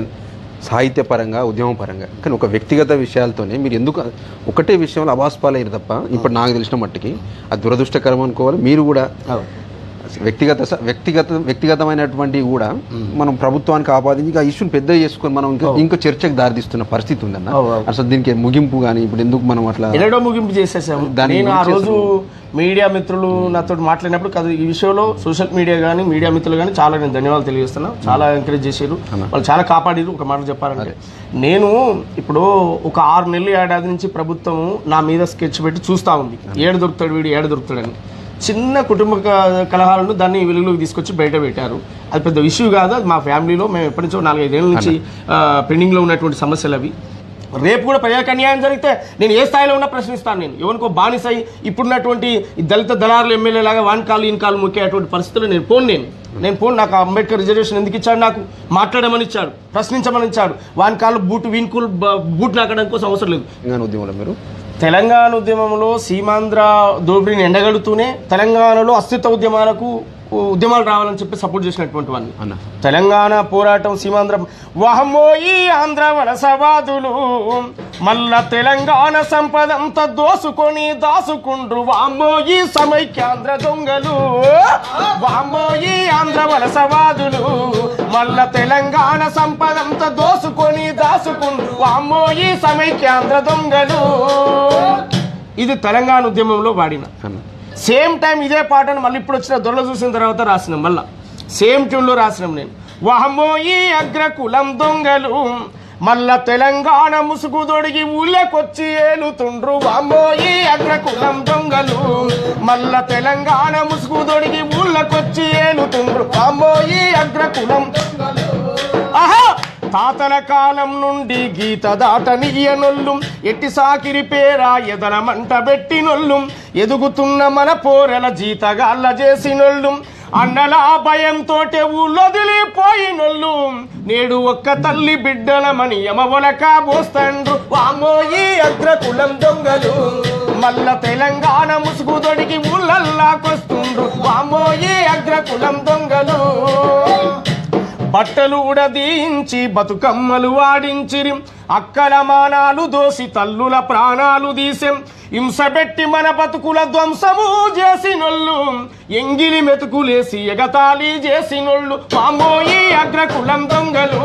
సాహిత్యపరంగా ఉద్యమం పరంగా, కానీ ఒక వ్యక్తిగత విషయాలతోనే మీరు ఎందుకు ఒకటే విషయంలో అబాస్పాలయ్యారు తప్ప ఇప్పుడు నాకు తెలిసిన మట్టికి అది దురదృష్టకరం అనుకోవాలి. మీరు కూడా వ్యక్తిగతమైనటువంటి కూడా మనం ప్రభుత్వానికి ఆపాదించి ఆ ఇష్యూని పెద్ద చేసుకొని మనం ఇంకా చర్చకు దారితీస్తున్న పరిస్థితి ఉందన్న. అసలు దీనికి ముగింపు కానీ ఇప్పుడు ఎందుకు మనం అట్లా ఎన్నడో ముగింపు చేసేసాము. నేను ఆ రోజు మీడియా మిత్రులు నాతో మాట్లాడినప్పుడు కదా ఈ విషయంలో సోషల్ మీడియా కానీ మీడియా మిత్రులు కానీ చాలా నేను ధన్యవాదాలు తెలియజేస్తున్నా. చాలా ఎంకరేజ్ చేశారు, వాళ్ళు చాలా కాపాడారు. ఒక మాట చెప్పాలంటే నేను ఇప్పుడు ఒక 6 నెలలు ఏడాది నుంచి ప్రభుత్వం నా మీద స్కెచ్ పెట్టి చూస్తూ ఉంది, ఏడు దొరుకుతాడు వీడు ఏడు దొరుకుతాడని. చిన్న కుటుంబ కలహాలను దాన్ని వెలుగులోకి తీసుకొచ్చి బయట పెట్టారు. అది పెద్ద ఇష్యూ కాదు, అది మా ఫ్యామిలీలో మేము ఎప్పటి నుంచో 4-5 ఏళ్ళ నుంచి పెండింగ్లో ఉన్నటువంటి సమస్యలు అవి. రేపు కూడా ప్రజలకు అన్యాయం జరిగితే నేను ఏ స్థాయిలో ఉన్నా ప్రశ్నిస్తాను. నేను ఎవరికో బానిసై ఇప్పుడున్నటువంటి దళిత దళారులు ఎమ్మెల్యే లాగా వాన్ కాలు ఈయన కాలు మొక్కేటువంటి పరిస్థితులు నేను పోను. నాకు అంబేద్కర్ రిజర్వేషన్ ఎందుకు ఇచ్చాడు? నాకు మాట్లాడమని ఇచ్చాడు, ప్రశ్నించమని ఇచ్చాడు. వాన్ కాలు బూట్ నాకడం కోసం అవసరం లేదు. తెలంగాణ ఉద్యమంలో సీమాంధ్ర దోపిడీని ఎండగడుతూనే తెలంగాణలో అస్తిత్వ ఉద్యమాలు రావాలని చెప్పి సపోర్ట్ చేసినటువంటి వాడిని. తెలంగాణ పోరాటం సీమాంధ్ర వాహమోయి ఆంధ్ర వలసవాదులు మళ్ళా తెలంగాణ సంపదంతా దోసుకొని దాసుకుండ్రు వామోయి సమైక్యాంధ్ర దొంగలు వామోయి ఆంధ్ర వలసవాదులు మళ్ళా తెలంగాణ సంపదంతా దోసుకొని దాసుకుండ్రు వామోయి సమైక్యాంధ్ర దొంగలు. ఇది తెలంగాణ ఉద్యమంలో వాడిన సేమ్ టైం ఇదే పాటను మళ్ళీ ఇప్పుడు వచ్చిన దొరలు చూసిన తర్వాత రాసినాం, మళ్ళా సేమ్ ట్యూన్లో రాసినాం. నేను వామోయి అగ్రకులం దొంగలు మళ్ళా తెలంగాణ ముసుగు దొడిగి ఊళ్ళకొచ్చి ఏలుతుండ్రు వామోయి అగ్రకులం దొంగలు మళ్ళా తెలంగాణ ముసుగు దొడిగి ఊళ్ళకొచ్చి ఏలుతుండ్రు వామోయి అగ్రకులం. ఆహా తాతల కాలం నుండి గీత దాటనియనొల్లు ఎట్టి సాకిరి పేరా ఎదల మంట పెట్టినొల్లు ఎదుగుతున్న మన పోరల జీతగాళ్ళ చేసినొల్లు అన్నల భయంతోటే ఊళ్ళొదిలిపోయినొల్లు నేడు ఒక్క తల్లి బిడ్డలమని యమవలక పోస్తండ్రు వామోయి అగ్రకులం దొంగలు మల్ల తెలంగాణ ముసుగు దొడికి ఊళ్ళల్లాకొస్తుండ్రు వామోయి అగ్రకులం దొంగలు బట్టలు ఉడదీయించి బతుకమ్మలు వాడించిరి అక్కల మానాలు దోసి తల్లుల ప్రాణాలు తీసెం హింసబెట్టి మన బతుకుల ధ్వంసము చేసినొల్లు ఎంగిలి మెతుకులేసి ఎగతాళి చేసినొల్లు వామోయి అగ్రకులం దొంగలు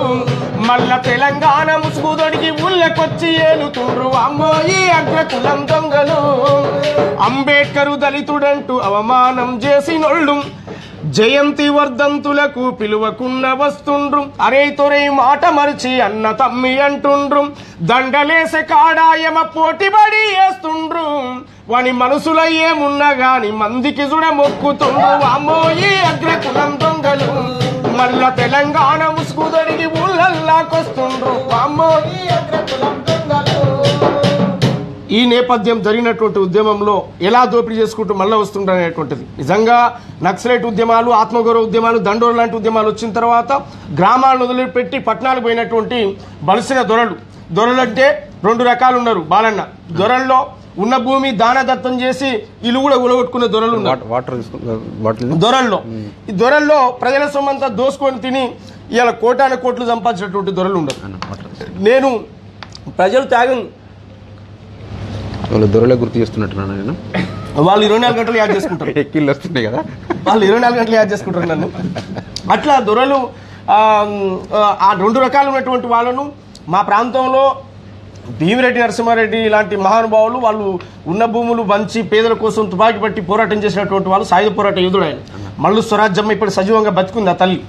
మల్ల తెలంగాణ ముసుగు దొడికి ఊళ్ళకొచ్చి ఏలుతుండ్రు వామోయి అగ్రకులం దొంగలు అంబేద్కరు దళితుడంటూ అవమానం చేసినొల్లు జయంతి వర్ధంతులకు పిలువకున్న వస్తుండ్రు అరే తొరై మాట మరిచి అన్న తమ్మి అంటుండ్రు దండలేసే కాడాయమ పోటీబడి వేస్తుండ్రు వాని మనసులో ఏమున్నా గాని మందికి జుడ మొక్కుతుండ్రు వామోయి అగ్రకులం దొంగలు మళ్ళా తెలంగాణ ముసుగు దొడిగి ఊళ్ళల్లాకొస్తుండ్రు వామోయి అగ్రకులం దొంగలు ఈ నేపథ్యం జరిగినటువంటి ఉద్యమంలో ఎలా దోపిడీ చేసుకుంటూ మళ్ళీ వస్తుండనేటువంటిది నిజంగా నక్సలైట్ ఉద్యమాలు ఆత్మగౌరవ ఉద్యమాలు దండోరు లాంటి ఉద్యమాలు వచ్చిన తర్వాత గ్రామాలను వదిలిపెట్టి పట్టణాలకు పోయినటువంటి బలిసిన దొరలు అంటే 2 రకాలు ఉన్నారు బాలన్న దొరల్లో ఉన్న భూమి దానదత్తం చేసి ఇల్లు కూడా ఉలగొట్టుకునే దొరలు ఉన్నారు దొరల్లో ప్రజల సొమ్మంతా దోసుకొని తిని ఇలా కోటాన కోట్లు సంపాదించినటువంటి దొరలు ఉండరు నేను ప్రజలు త్యాగం వాళ్ళు దొరలే గుర్తు చేస్తున్నట్టున్నాను నేను వాళ్ళు 24 గంటలు యాడ్ చేసుకుంటారు ఎక్కిళ్ళు వస్తున్నాయి కదా వాళ్ళు 24 గంటలు యాడ్ చేసుకుంటారు నన్ను అట్లా దొరలు ఆ 2 రకాలు ఉన్నటువంటి వాళ్ళను మా ప్రాంతంలో భీమిరెడ్డి నరసింహారెడ్డి ఇలాంటి మహానుభావులు వాళ్ళు ఉన్న భూములు వంచి పేదల కోసం తుపాకీ పట్టి పోరాటం చేసినటువంటి వాళ్ళు సాయుధ పోరాట యోధుడు ఆయన మల్లు స్వరాజ్యమ్మ ఇప్పుడు సజీవంగా బతికుంది ఆ తల్లి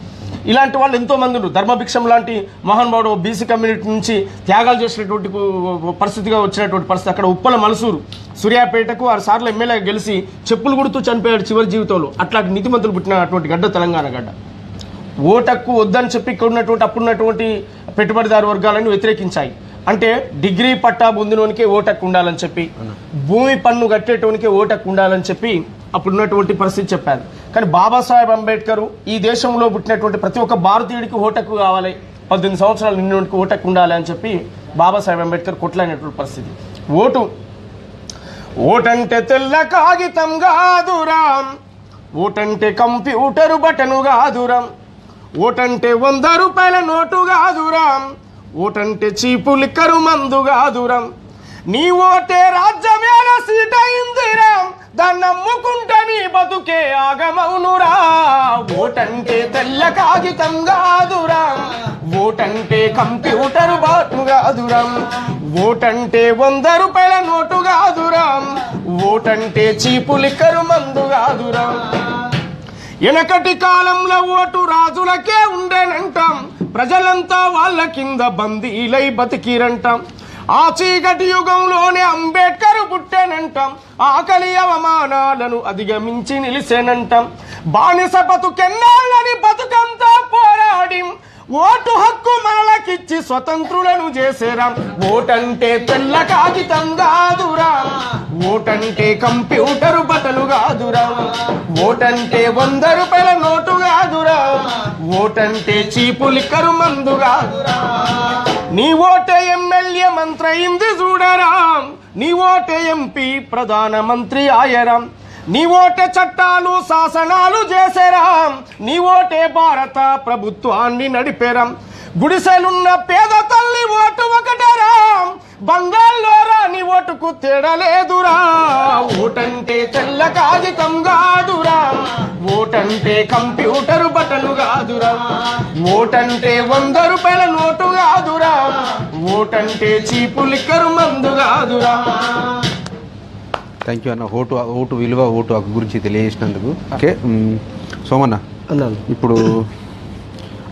ఇలాంటి వాళ్ళు ఎంతో మంది ఉన్నారు ధర్మభిక్షం లాంటి మహానుభావుడు బీసీ కమ్యూనిటీ నుంచి త్యాగాలు చేసినటువంటి పరిస్థితిగా వచ్చినటువంటి పరిస్థితి అక్కడ ఉప్పల మలసూరు సూర్యాపేటకు 6 సార్లు ఎమ్మెల్యే గెలిచి చెప్పులు గుడుతూ చనిపోయాడు చివరి జీవితంలో అట్లాంటి నీతిమంతులు పుట్టినటువంటి గడ్డ తెలంగాణ గడ్డ ఓటక్కు వద్దని చెప్పి ఇక్కడ ఉన్నటువంటి అప్పుడున్నటువంటి పెట్టుబడిదారు వర్గాలను వ్యతిరేకించాయి అంటే డిగ్రీ పట్టా పొందినోనికే ఓటక్కు ఉండాలని చెప్పి భూమి పన్ను కట్టేటోనికే ఓటక్కు ఉండాలని చెప్పి అప్పుడున్నటువంటి పరిస్థితి చెప్పారు కానీ బాబాసాహెబ్ అంబేద్కర్ ఈ దేశంలో పుట్టినటువంటి ప్రతి ఒక్క భారతీయుడికి ఓటక్కు కావాలి 18 సంవత్సరాలు నిన్నోనికి ఓటక్కు ఉండాలి అని చెప్పి బాబాసాహెబ్ అంబేద్కర్ కొట్లాడినటువంటి పరిస్థితి ఓటంటే తెల్ల కాగితం కాదురా ఓటంటే కంప్యూటర్ బటను కాదురా ఓటంటే 100 రూపాయల నోటు కాదురా ఓటంటే చీపు లిక్కరు మందు కాదురా నీ ఓటే రాజ్యమేల సీట అయిందిరా దాన్ని నమ్ముకుంటే నీ బతుకే ఆగమౌనురా ఓటంటే తెల్ల కాగితం కాదురా ఓటంటే కంప్యూటర్ బాటు కాదురా ఓటంటే 100 రూపాయల నోటు కాదురా ఓటంటే చీపు లిక్కరు మందు కాదురా వెనకటి కాలంలో ఓటు రాజులకే ఉండేనంటాం ప్రజలంతా వాళ్ళ కింద బందీలై బతికిరంటాం ఆ చీకటి యుగంలోనే అంబేద్కర్ పుట్టేనంటాం ఆకలి అవమానాలను అధిగమించి నిలిసేనంటాం బానిస బతుకెన్నాళ్ళని బతుకంతా పోరాడి ఓటు హక్కు మనలకిచ్చి స్వతంత్రులను చేసేరా ఓటంటే తెల్ల కాగితం కాదురా ఓటంటే కంప్యూటర్ బటలు కాదురా ఓటంటే 100 రూపాయల నోటు కాదురా ఓటంటే చీపు లిక్కరు మందు కాదురా నీ ఓటే ఎమ్మెల్యే మంత్రి అయింది చూడరా నీ ఓటే ఎంపీ ప్రధానమంత్రి ఆయరా నీ ఓటే చట్టాలు శాసనాలు చేసేరా నీ ఓటే భారత ప్రభుత్వాన్ని నడిపేరా గుడిసెలున్న పేద తల్లి ఓటు ఒకటేరా బంగాల్లో రాని ఓటుకు తేడలేదురా ఓటంటే తెల్ల కాగితం కాదురా ఓటంటే కంప్యూటర్ బటలు కాదురా ఓటంటే 100 రూపాయల నోటు కాదురా ఓటంటే చీపు లిక్కరు మందు కాదురా. థ్యాంక్ యూ అన్న. ఓటు విలువ ఓటు హక్కు గురించి తెలియజేసినందుకు. ఓకే సోమన్న, ఇప్పుడు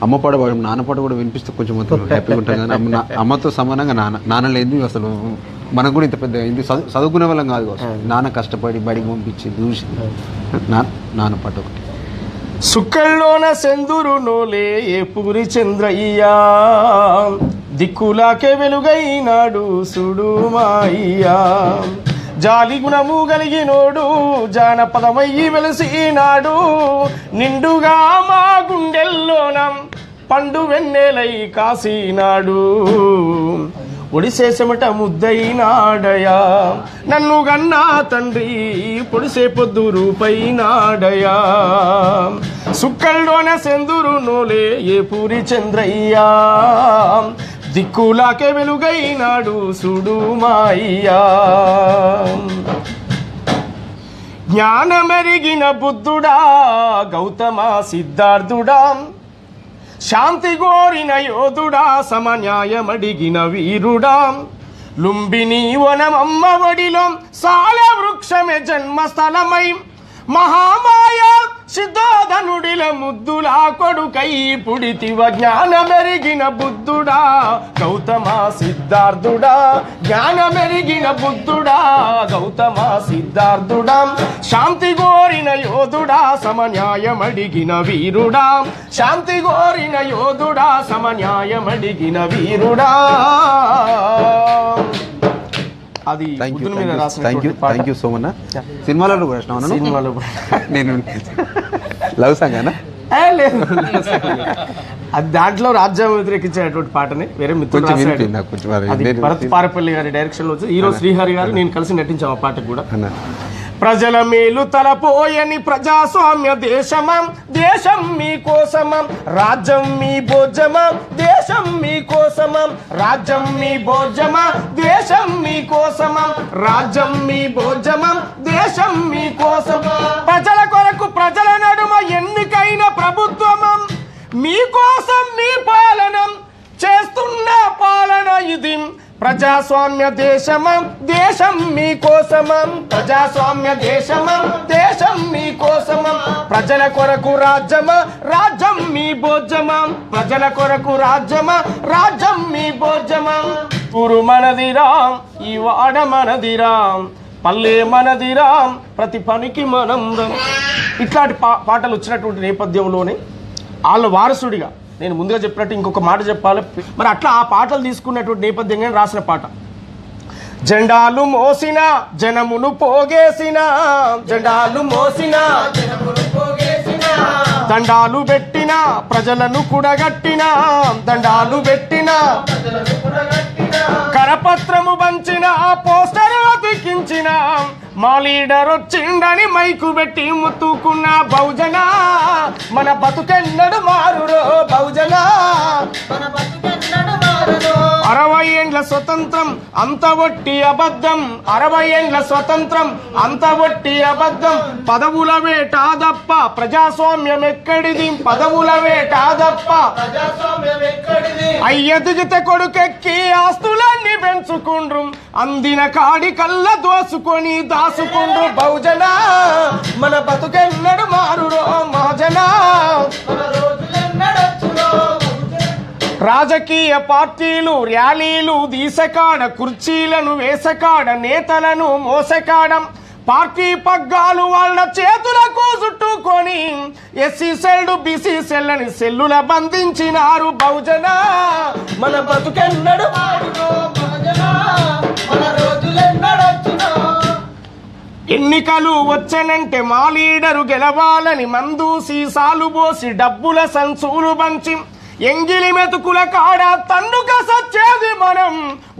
అమ్మ పాట నాన్న పాట కూడా వినిపిస్తే కొంచెం హ్యాపీగా ఉంటుంది కానీ అమ్మతో సమానంగా నాన్న లేదు అసలు. మనకు కూడా ఇంత పెద్ద ఇది చదువుకునే వాళ్ళం కాదు, నాన్న కష్టపడి బడికి పంపించి చూసి నాన్న పాట ఒకటి. సుక్కల్లోన సెందురు నోలే ఏపూరి చంద్రయ్య దిక్కులాకే వెలుగైనాడు సుడు మాయ్యా జాలి గుణము కలిగినోడు జానపదమయ్యి వెలసినాడు నిండుగా మా గుండెల్లోన పండు వెన్నెలై కాసినాడు ఒడిసేసమట ముద్దైనాడయా నన్ను గన్నా తండ్రి పొడిసే పొద్దు రూపైనాడయా సుక్కల్లోన సెందురు నోలే ఏపూరి చంద్రయ్యా దిక్కులాకే వెలుగైనాడు సుడు మాయ్యా జ్ఞానమెరిగిన బుద్ధుడా గౌతమ సిద్ధార్థుడా శాంతి కోరిన యోధుడా సమన్యాయమడిగిన వీరుడా లుంబిని వనమమ్మ ఒడిలో సాల వృక్షమే జన్మస్థలమై మహామాయ సిద్ధోధనుడిల ముద్దులా కొడుకై పుడితివ జ్ఞానమెరిగిన బుద్ధుడా గౌతమ సిద్ధార్థుడా జ్ఞానమెరిగిన బుద్ధుడా గౌతమ సిద్ధార్థుడా శాంతి కోరిన యోధుడా సమన్యాయమడిగిన వీరుడా శాంతి కోరిన యోధుడా సమన్యాయమడిగిన వీరుడా అది థ్యాంక్ యూ సో మచ్. సినిమాలో కూడా సినిమాలో నేను లవ్ సాంగ్ అన్నా లేదు అది దాంట్లో రాజ్యాంగం వ్యతిరేకించేటువంటి పాటని వేరే మిత్రుడు భరత్ పారపల్లి గారి డైరెక్షన్ లో వచ్చి హీరో శ్రీహరి గారు నేను కలిసి నటించాం ఆ పాటకు కూడా. ప్రజల మేలు తలపోయని ప్రజాస్వామ్య దేశమం దేశం మీకోసమం రాజ్యం మీ భోజమం దేశం మీకోసమం రాజ్యం మీ భోజమం దేశం మీకోసమం రాజ్యం మీ భోజమం దేశం మీకోసమం ప్రజల కొరకు ప్రజల నడుమ ఎన్నికైన ప్రభుత్వమం మీకోసం మీ పాలనం చేస్తున్న పాలన ఇది ప్రజాస్వామ్య దేశమం దేశం మీకోసమం ప్రజాస్వామ్య దేశమం దేశం మీకోసమం ప్రజల కొరకు రాజ్యమా రాజ్యం మీ భోజమం ప్రజల కొరకు రాజ్యమా రాజ్యం మీ భోజమం ఊరు మనదిరా ఈ వాడ మనదిరా పల్లె మనదిరా ప్రతి పనికి మనం ఇట్లాంటి పాటలు వచ్చినటువంటి నేపథ్యంలోనే వాళ్ళ వారసుడిగా నేను ముందుగా చెప్పినట్టు ఇంకొక మాట చెప్పాలి. మరి అట్లా ఆ పాటలు తీసుకున్నటువంటి నేపథ్యంగా రాసిన పాట జెండాలు మోసిన జనమును పోగేసిన జెండాలు మోసిన దండాలు పెట్టిన ప్రజలను కూడగట్టిన దండాలు పెట్టిన కరపత్రము పంచిన పోస్టర్ అతికించిన మా లీడర్ వచ్చిండని మైకు పెట్టి ముత్తుకున్న బహుజన మన బతుకెన్నడు మారురో బహుజన 60 ఏండ్ల స్వతంత్రం అంత ఒట్టి అబద్ధం 60 ఏండ్ల స్వతంత్రం అంత ఒట్టి అబద్ధం పదవుల వేటాదప్ప ప్రజాస్వామ్యం ఎక్కడిది పదవుల వేటాదప్ప ప్రజాస్వామ్యం ఎక్కడిది అయ్యెదిగితే కొడుకెక్కి ఆస్తులన్నీ పెంచుకుండ్రు అందిన కాడి కళ్ళ దోసుకొని దాసుకుండ్రు బహుజన మన బతుకెన్నడు మారురో మహాజన రాజకీయ పార్టీలు ర్యాలీలు దీసకాడ కుర్చీలను వేసకాడ నేతలను మోసకాడం పార్టీ పగ్గాలు వాళ్ళ చేతులకు చుట్టుకొని ఎస్సీ సెల్లు బీసీ సెల్లని సెల్లుల బంధించినారు బహుజన మన బతుకెన్నడు ఎన్నికలు వచ్చనంటే మా లీడరు గెలవాలని మందు సీసాలు పోసి డబ్బుల సంచులు పంచి ఎంగిలి మెతుకుల కాడ తన్నుక సచ్చేది మనం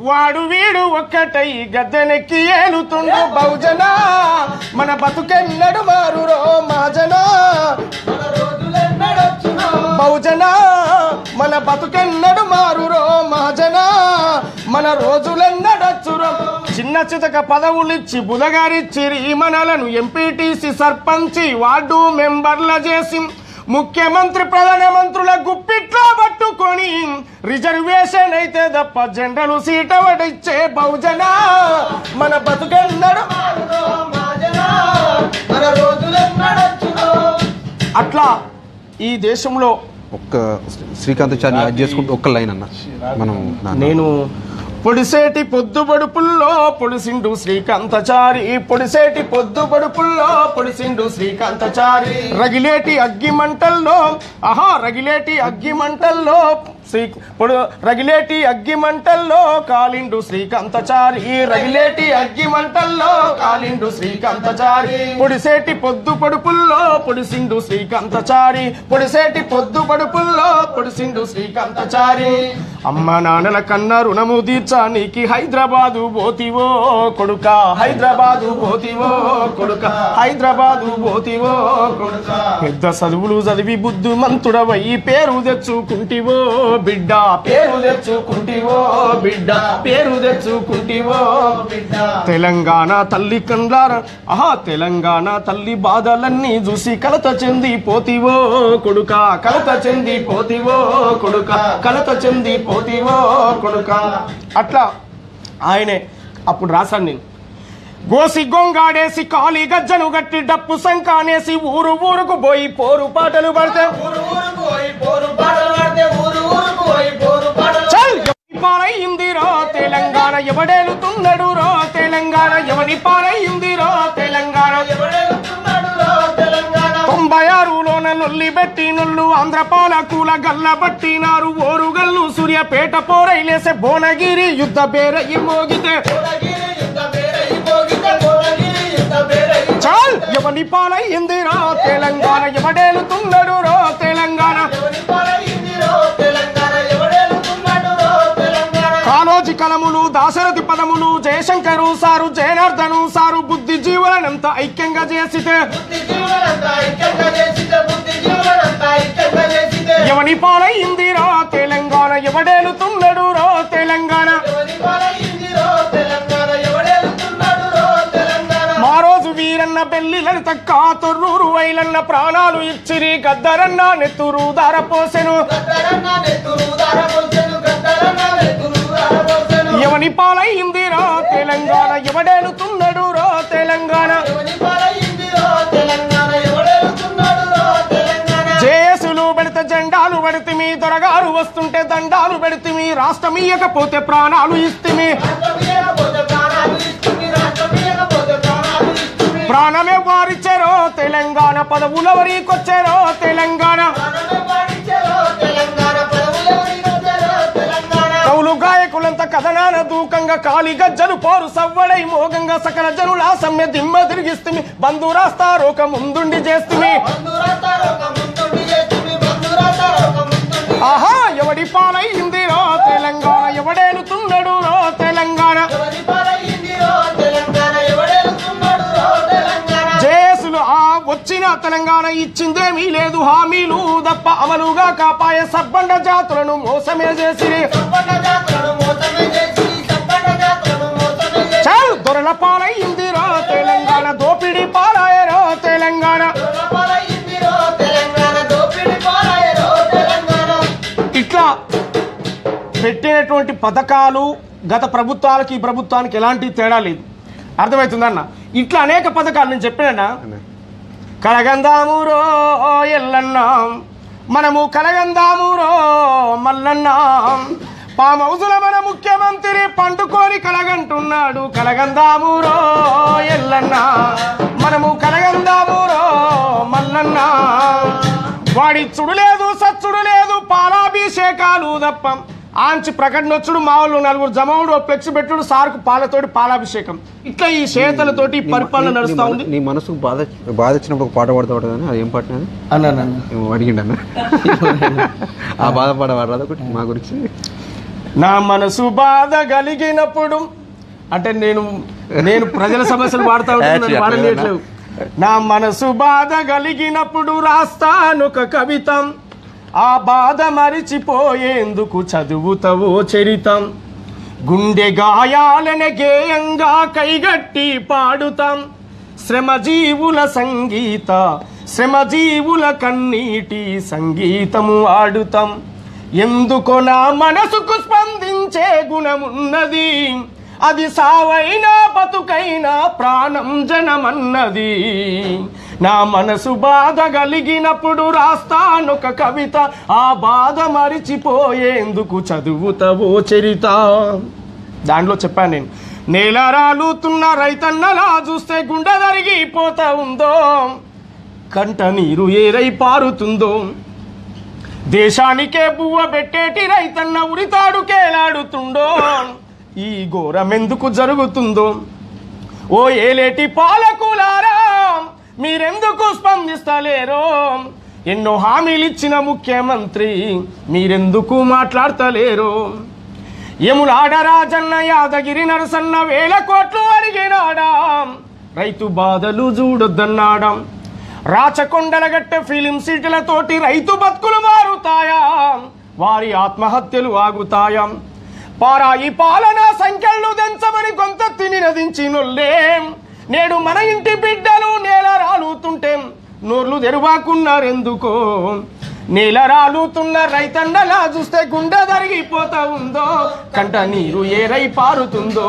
వాడు వీడు ఒక్కటై గద్దెనెక్కి ఏలుతుండు బహుజన మన బతుకెన్నడు మారురో మహాజన బహుజన మన బతుకెన్నడు మారురో మహాజన మన రోజులెన్నడచ్చురో చిన్న చితక పదవులిచ్చి బుధగారిచ్చి మనలను ఎంపీటీసీ సర్పంచి వార్డు మెంబర్ల చేసి ముఖ్యమంత్రి ప్రధానమంత్రుల గుప్పిట్లో పట్టుకొని రిజర్వేషన్ అయితే తప్ప జనరల్ సీట్ అవడిచ్చే బహుజన మన బతుకెన్నడు అట్లా ఈ దేశంలో ఒక్క శ్రీకాంత్ చారి యాడ్ చేసుకుంటూ ఒక్క లైన్ అన్న మనం నేను పొడిసేటి పొద్దుబడుపుల్లో పొడిసిండు శ్రీకాంతచారి, పొడిసేటి పొద్దుబడుపుల్లో పొడిసిండు శ్రీకాంతచారి. రగిలేటి అగ్గి మంటల్లో రగిలేటి అగ్గి మంటల్లో రగిలేటి అగ్గి మంటల్లో కాలిండు శ్రీకాంతచారి, రగిలేటి అగ్గి మంటల్లో కాలిండు శ్రీకాంతచారి. పొడిసేటి పొద్దు పడుపుల్లో పొడిసిండు శ్రీకాంతచారి, పొడిసేటి పొద్దు పడుపుల్లో పొడిసిండు శ్రీకాంతచారి. అమ్మ నాన్నల కన్నా రుణము తీర్చానికి హైదరాబాదు పోతివో కొడుక, హైదరాబాదు పోతివో కొడుక, హైదరాబాదు పోతివో కొడుక. పెద్ద చదువులు చదివి బుద్ధిమంతుడవై పేరు తెచ్చుకుంటివో బిడ్డ, పేరు తెచ్చుకుంటివో బిడ్డ, పేరు తెచ్చుకుంటివో బిడ్డ. తెలంగాణ తల్లి కండ్లార తెలంగాణ తల్లి బాధలన్నీ చూసి కలత చెంది పోతివో కొడుక, కలత చెంది పోతివో కొడుక, కలత చెంది పోతివో కొడుక. అట్లా ఆయనే అప్పుడు రాశాను నేను. గోసి గొంగాడేసి కాలి గజ్జను గట్టి డప్పు సంకానేసి ఊరు ఊరుకు పోయి పోరు పాటలు పడితే పాలయ్యిందిరో తెలంగాణ ఎవడేలుతున్నాడు రో తెలంగాణ, ఎవరి పాలయ్యిందిరో తెలంగాణ. 96లోన లొల్లి పెట్టి నొల్లు ఆంధ్ర పాలకుల గల్ల పట్టినారు ఓరుగల్లు సూర్యపేట పోరైలేసే భువనగిరి యుద్ధ బేరయి మోగితే చాల్ ఎవరి పాలయ్యిందిరో తెలంగాణ, ఎవడేలుతున్నాడు రో తెలంగాణ. కాలోజీ కలములు దాశరథి పదములు జయశంకరు సారు జయనార్దను సారు బుద్ధి జీవులనంత ఐక్యంగా చేసితే ఎవని పాలయ్యిందిరో తెలంగాణ, ఎవడేలుతున్నాడు రో తెలంగాణ. మా రోజు వీరన్న బెల్లి లలితక్క తొర్రూరు వైలన్న ప్రాణాలు ఇచ్చిరి గద్దరన్న నెత్తురు దారపోసెను. ఎవని పాలయ్యిందిరో తెలంగాణ, ఎవడేలుతున్నాడు రో తెలంగాణ. జేసులు పెడితే జెండాలు పెడితిమి, దొరగారు వస్తుంటే దండాలు పెడితిమి, రాష్ట్రం ఇయ్యకపోతే ప్రాణాలు ఇస్తిమి. ప్రాణమే వారిచ్చారో తెలంగాణ, పదవులవరికొచ్చారో తెలంగాణ. కవులు గాయకులంత కథనాన దూకంగా కాలి గజ్జలు పోరు సవ్వడై మోగంగా సకల జనుల సమ్మె దిమ్మ తిరిగిస్తుంది బంధు రాస్తారోక ముందుండి చేస్తుంది. ఎవడి పాలయ్యిందిరో తెలంగాణ, ఎవడేలుతున్నాడు రో తెలంగాణ. జేసులు వచ్చిన తెలంగాణ ఇచ్చిందేమీ లేదు హామీలు తప్ప అమలుగా కాపాయ సబ్బండ జాతులను మోసమే చేసి చాలు దొరల పాలయ్యిందిరో తెలంగాణ, దోపిడి పాలాయరో తెలంగాణ. ఇట్లా పెట్టినటువంటి పథకాలు గత ప్రభుత్వాలకి ఈ ప్రభుత్వానికి ఎలాంటి తేడా లేదు, అర్థమవుతుందన్న. ఇట్లా అనేక పథకాలు నేను చెప్పినా కలగందామురో ఎల్లన్నా మనము కలగందామురో మల్లన్నా. ఫామ్ హౌసుల మన ముఖ్యమంత్రి పండుకొని కలగంటున్నాడు కలగందామురో ఎల్లన్నా మనము కలగందామురో మల్లన్నా. వాడి చుడు లేదు సచ్చుడు లేదు పాలాభిషేకాలు తప్ప ఆంచి ప్రకటనొచ్చుడు మా వాళ్ళు నలుగురు జమవుడు ఫ్లెక్స్ పెట్టుడు సార్కు పాలతోటి పాలాభిషేకం. ఇట్లా ఈ చేతలతోటి పరిపాలన నడుస్తా ఉంది. నీ మనసుకు బాధ వచ్చినప్పుడు ఒక పాట పాడుతూ ఉంటుంది, అది ఏం పాట అన్న అడిగిండన్న ఆ బాధపడవాడు ఒకటి మా గురించి. నా మనసు బాధ కలిగినప్పుడు అంటే నేను ప్రజల సమస్యలు పాడుతా ఉంటాను, పాడలేట్లేవు. నా మనసు బాధ కలిగినప్పుడు రాస్తానొక కవితం, ఆ బాధ మరిచిపోయేందుకు చదువుతావో చరితం. గుండె గాయాలనే గేయంగా కైగట్టి పాడుతాం, శ్రమజీవుల సంగీత శ్రమజీవుల కన్నీటి సంగీతము ఆడుతాం. ఎందుకో నా మనసుకు స్పందించే గుణమున్నది, అది సావైనా బతుకైనా ప్రాణం జనమన్నది. నా మనసు బాధ కలిగినప్పుడు రాస్తానొక కవిత, ఆ బాధ మరిచిపోయేందుకు చదువుతావో చరిత. దాంట్లో చెప్పాను నేను, నేల రాలుతున్న రైతన్నలా చూస్తే గుండె తరిగిపోతా ఉందో, కంట నీరు ఏరై పారుతుందో, దేశానికే బువ్వ పెట్టేటి రైతన్న ఉరితాడు కేలాడుతుండో, ఈ ఘోరమెందుకు జరుగుతుందో, ఓ ఏలేటి పాలకులారా మీరెందుకు స్పందిస్తలేరో, ఎన్నో హామీలు ఇచ్చిన ముఖ్యమంత్రి మీరెందుకు మాట్లాడతలేరు, యములాడ రాజన్న యాదగిరి నరసన్న 1000 కోట్లు అడిగినాడా, రైతు బాధలు చూడొద్దన్నాడా, రాచకొండలగట్టె ఫిలిం సిటీలతోటి రైతు బతుకులు మారుతాయా, వారి ఆత్మహత్యలు ఆగుతాయా, పారాయి పాలన సంఖ్యలు దంచమని గొంతెత్తి నినదించినొల్లే, నేడు మన ఇంటి బిడ్డలు నేల రాలుతుంటే నోర్లు తెరువాకున్నారెందుకో, నేల రాలుతున్న రైతన్నలా చూస్తే గుండె తరిగిపోతా ఉందో, కంట నీరు ఏరై పారుతుందో,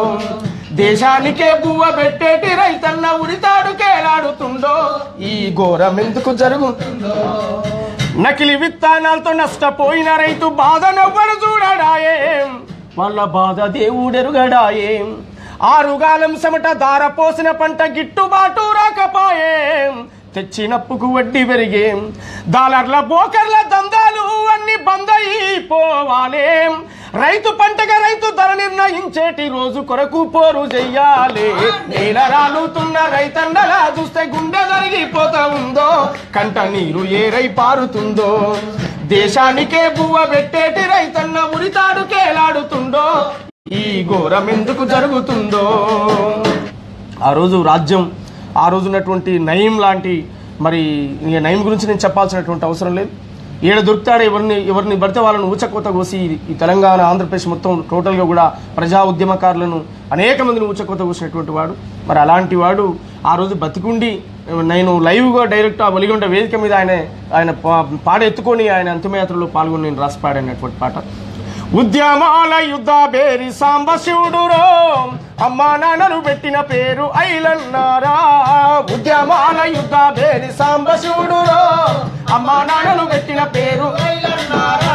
దేశానికే బువ్వ పెట్టేటి రైతన్న ఉరితాడు కేలాడుతుండో, ఈ ఘోరం ఎందుకు జరుగుతుందో, నకిలీ విత్తనాలతో నష్టపోయిన రైతు బాధ నవ్వడు చూడడాయే, వాళ్ళ బాధ దేవుడెరుగడాయే, 6 గాలం చెమట దార పోసిన పంట గిట్టుబాటు రాకపాయే, తెచ్చినప్పుకు వడ్డీ పెరిగే, డాలర్ల బోకర్ల దందాలు అన్ని బందయిపోవాలే, రైతు పంటగా రైతు ధర నిర్ణయించేటి రోజు కొరకు పోరు చెయ్యాలి, నేల రాలుతున్న రైతన్నలా చూస్తే గుండె తరిగిపోతా ఉందో, కంట నీరు ఏరై పారుతుందో, దేశానికే బువ్వ పెట్టేటి రైతన్న ఉరితాడు కేలాడుతుండో, ఈ ఘోరం ఎందుకు జరుగుతుందో. ఆ రోజు రాజ్యం, ఆ రోజు ఉన్నటువంటి నయీం లాంటి, మరి నయీం గురించి నేను చెప్పాల్సినటువంటి అవసరం లేదు, ఈడ దొరుకుతాడు ఎవరిని పడితే వాళ్ళను ఊచకోత కోసి ఈ తెలంగాణ ఆంధ్రప్రదేశ్ మొత్తం టోటల్గా కూడా ప్రజా ఉద్యమకారులను అనేక మందిని ఊచకోత కోసినటువంటి వాడు. మరి అలాంటి వాడు ఆ రోజు బతికుండి, నేను లైవ్గా డైరెక్ట్ ఆ ఒలిగొండ వేదిక మీద ఆయన పాట ఎత్తుకొని ఆయన అంతిమయాత్రలో పాల్గొని నేను రాసి పాడినటువంటి పాట, ఉద్యమాల యుద్ధ బేరి సాంబశివుడురో, అమ్మా నాన్నలు పెట్టిన పేరు ఐలన్నారా, ఉద్యమాల యుద్ధ బేరి సాంబశివుడురో, అమ్మా నాన్నలు పెట్టిన పేరు ఐలన్నారా,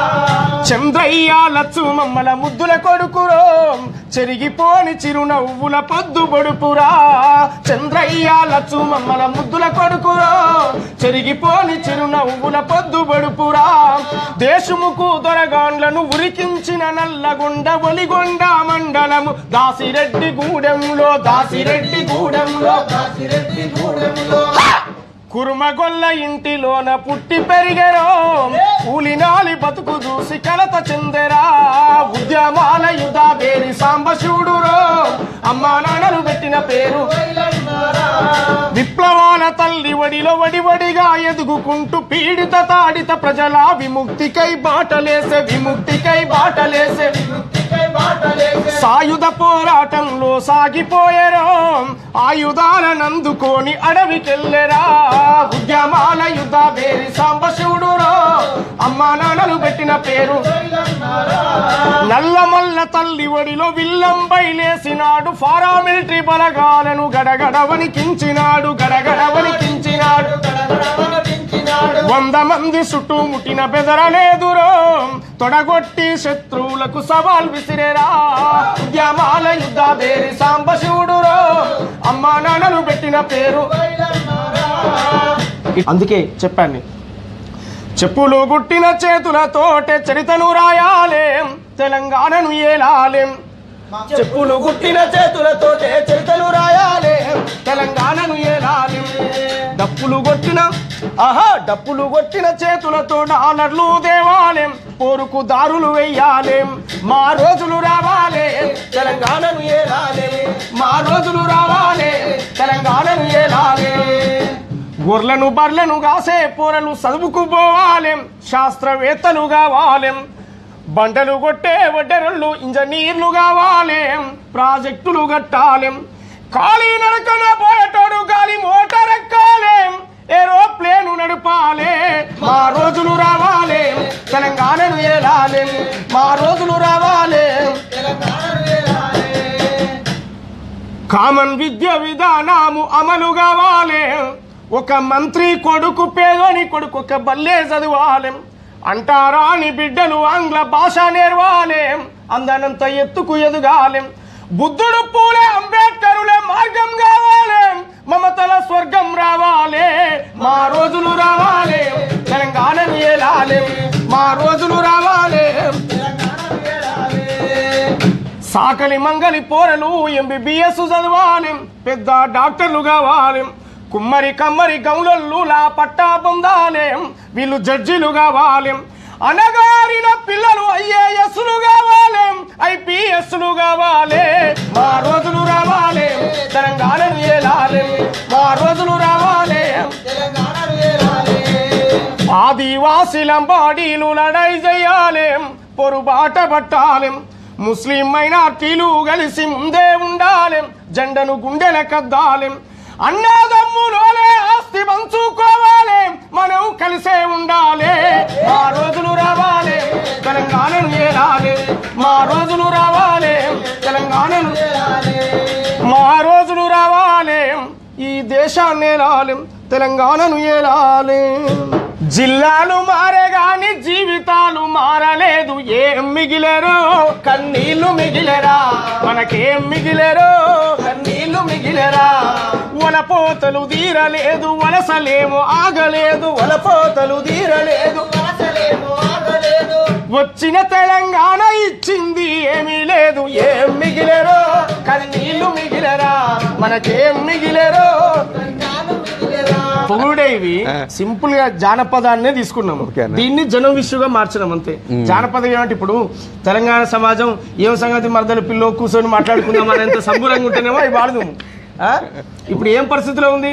చంద్రయ్య లచ్చు మమ్మల ముద్దుల కొడుకురో, చెరిగిపోని చిరునవ్వుల పొద్దు బొడుపురా, చంద్రయ్య లచ్చు మమ్మల ముద్దుల కొడుకురో, చెరిగిపోని చిరునవ్వుల పొద్దు బొడుపురా, దేశముకు దొరగాండ్లను ఉరికించిన నల్లగొండ ఒలిగొండ మండలము దాసిరెడ్డి గూడెంలో కురుమగొల్ల ఇంటిలోన పుట్టి పెరిగెరో, కూలినాలి బతుకు చూసి కలత చెందెరా, ఉద్యమాల యుధ బేరి సాంబశివుడురో, అమ్మా నాన్నలు పెట్టిన పేరు, విప్లవాల తల్లి ఒడిలో వడివడిగా ఎదుగుకుంటూ పీడిత తాడిత ప్రజల విముక్తికై బాటలేసే సాయుధ పోరాటంలో సాగిపోయేరో, ఆయుధాలనందుకొని అడవికెళ్ళెరా, ఉద్యమాల యుద్ధ బేరి సాంబశివుడురో, అమ్మా నాన్నలు పెట్టిన పేరు, నల్లమల్ల తల్లి ఒడిలో విల్లంబై లేసినాడు, పారామిలిటరీ బలగాలను గడగడ వణికించినాడు 100 మంది చుట్టూ ముట్టిన బెదరలేదురో, తొడగొట్టి శత్రువులకు సవాల్ విసిరేరా, ఉద్యమాల యుద్ధ బేరి సాంబశివుడురో, అమ్మా నాన్నలు పెట్టిన పేరు. అందుకే చెప్పాను, చెప్పులు గుట్టిన చేతులతోటే చరితను రాయాలేం, తెలంగాణను ఏలాలేం, చెప్పులు గుట్టిన చేతులతోటే చరితను రాయాలేం, తెలంగాణను ఏలాలేం, డప్పులు కొట్టిన చేతులతో డాలర్లు దేవాలేం, పోరుకు దారులు వెయ్యాలేం, మా రోజులు రావాలే తెలంగాణను ఏలాలేం, మా రోజులు రావాలే తెలంగాణను ఏలాలే, గొర్రెలను బర్లను కాసే పోరలు చదువుకు పోవాలేం, శాస్త్రవేత్తలు కావాలేం, బండలు కొట్టే వడ్డెరళ్ళు ఇంజనీర్లు కావాలేం, ప్రాజెక్టులు కట్టాలేం, ఖాళీ నడకన పోయేటోడు గాలి మోటార్ ఎక్కాలేం, ఏరోప్లేను నడపాలే, మా రోజులు రావాలే తెలంగాణను ఏలాలే, మా రోజులు రావాలే తెలంగాణను ఏలాలే, కామన్ విద్య విధానము అమలు కావాలే, ఒక మంత్రి కొడుకు పేదోని కొడుకు ఒక బల్లే చదవాలే, అంటారాని బిడ్డలు ఆంగ్ల భాష నేర్వాలేం, అందనంత ఎత్తుకు ఎదుగాలేం, బుద్ధుడు పూలే అంబేద్కరులే మార్గం కావాలి, మమతల స్వర్గం రావాలి, మా రోజులు రావాలి, తెలంగాణను ఏలాలి, మా రోజులు రావాలి. సాకలి మంగలి పోరలు MBBS చదవాలి, పెద్ద డాక్టర్లు కావాలి, కుమ్మరి కమ్మరి గౌలల్లు లా పట్టా పొందాలి, వీళ్ళు జడ్జిలు కావాలి, అనగారిన పిల్లలు IASలు కావాలి, IPSలు కావాలి, మా రోజులు రావాలి, తెలంగాణను ఏలాలి, మా రోజులు రావాలి, తెలంగాణను ఏలాలి. ఆదివాసీలం బాడీలు లడై చేయాలి, పొరుబాట పట్టాలి, ముస్లిం మైనార్టీలు కలిసి ముందే ఉండాలి, జెండను గుండెల కద్దాలి, అన్నదమ్ములోనే ఆస్తి పంచుకోవాలి, మనం కలిసే ఉండాలి, మా రోజులు రావాలి, తెలంగాణను ఏలాలి, మా రోజులు రావాలి, తెలంగాణను ఏలాలి, మా రోజులు రావాలి, ఈ దేశాన్ని ఏలాలి, తెలంగాణను ఏలాలి. జిల్లాలు మారే గాని జీవితాలు మారలేదు, ఏం మిగిలేరు కన్నీళ్లు మిగిలేరా, మనకేం మిగిలేరు కన్నీళ్లు మిగిలేరా. వలపోతలు తీరలేదు వలసలేమో ఆగలేదు, వలపోతలు తీరలేదు వలసలేమో ఆగలేదు, వచ్చిన తెలంగాణ ఇచ్చింది ఏమీ లేదు, ఏం మిగిలేరు కన్నీళ్లు మిగిలేరా, మనకేం మిగిలేరు. పొగుడే ఇవి సింపుల్ గా జానపదాన్నే తీసుకున్నాము, దీన్ని జనం విషయంగా మార్చినాం అంతే. జానపదం ఏమంటే ఇప్పుడు తెలంగాణ సమాజం ఏం సంగతి మరదలు పిల్లో కూర్చొని మాట్లాడుకుందాం అనేంత సంబరంగా ఉంటేనేమో అవి వాడదాము. ఇప్పుడు ఏం పరిస్థితిలో ఉంది,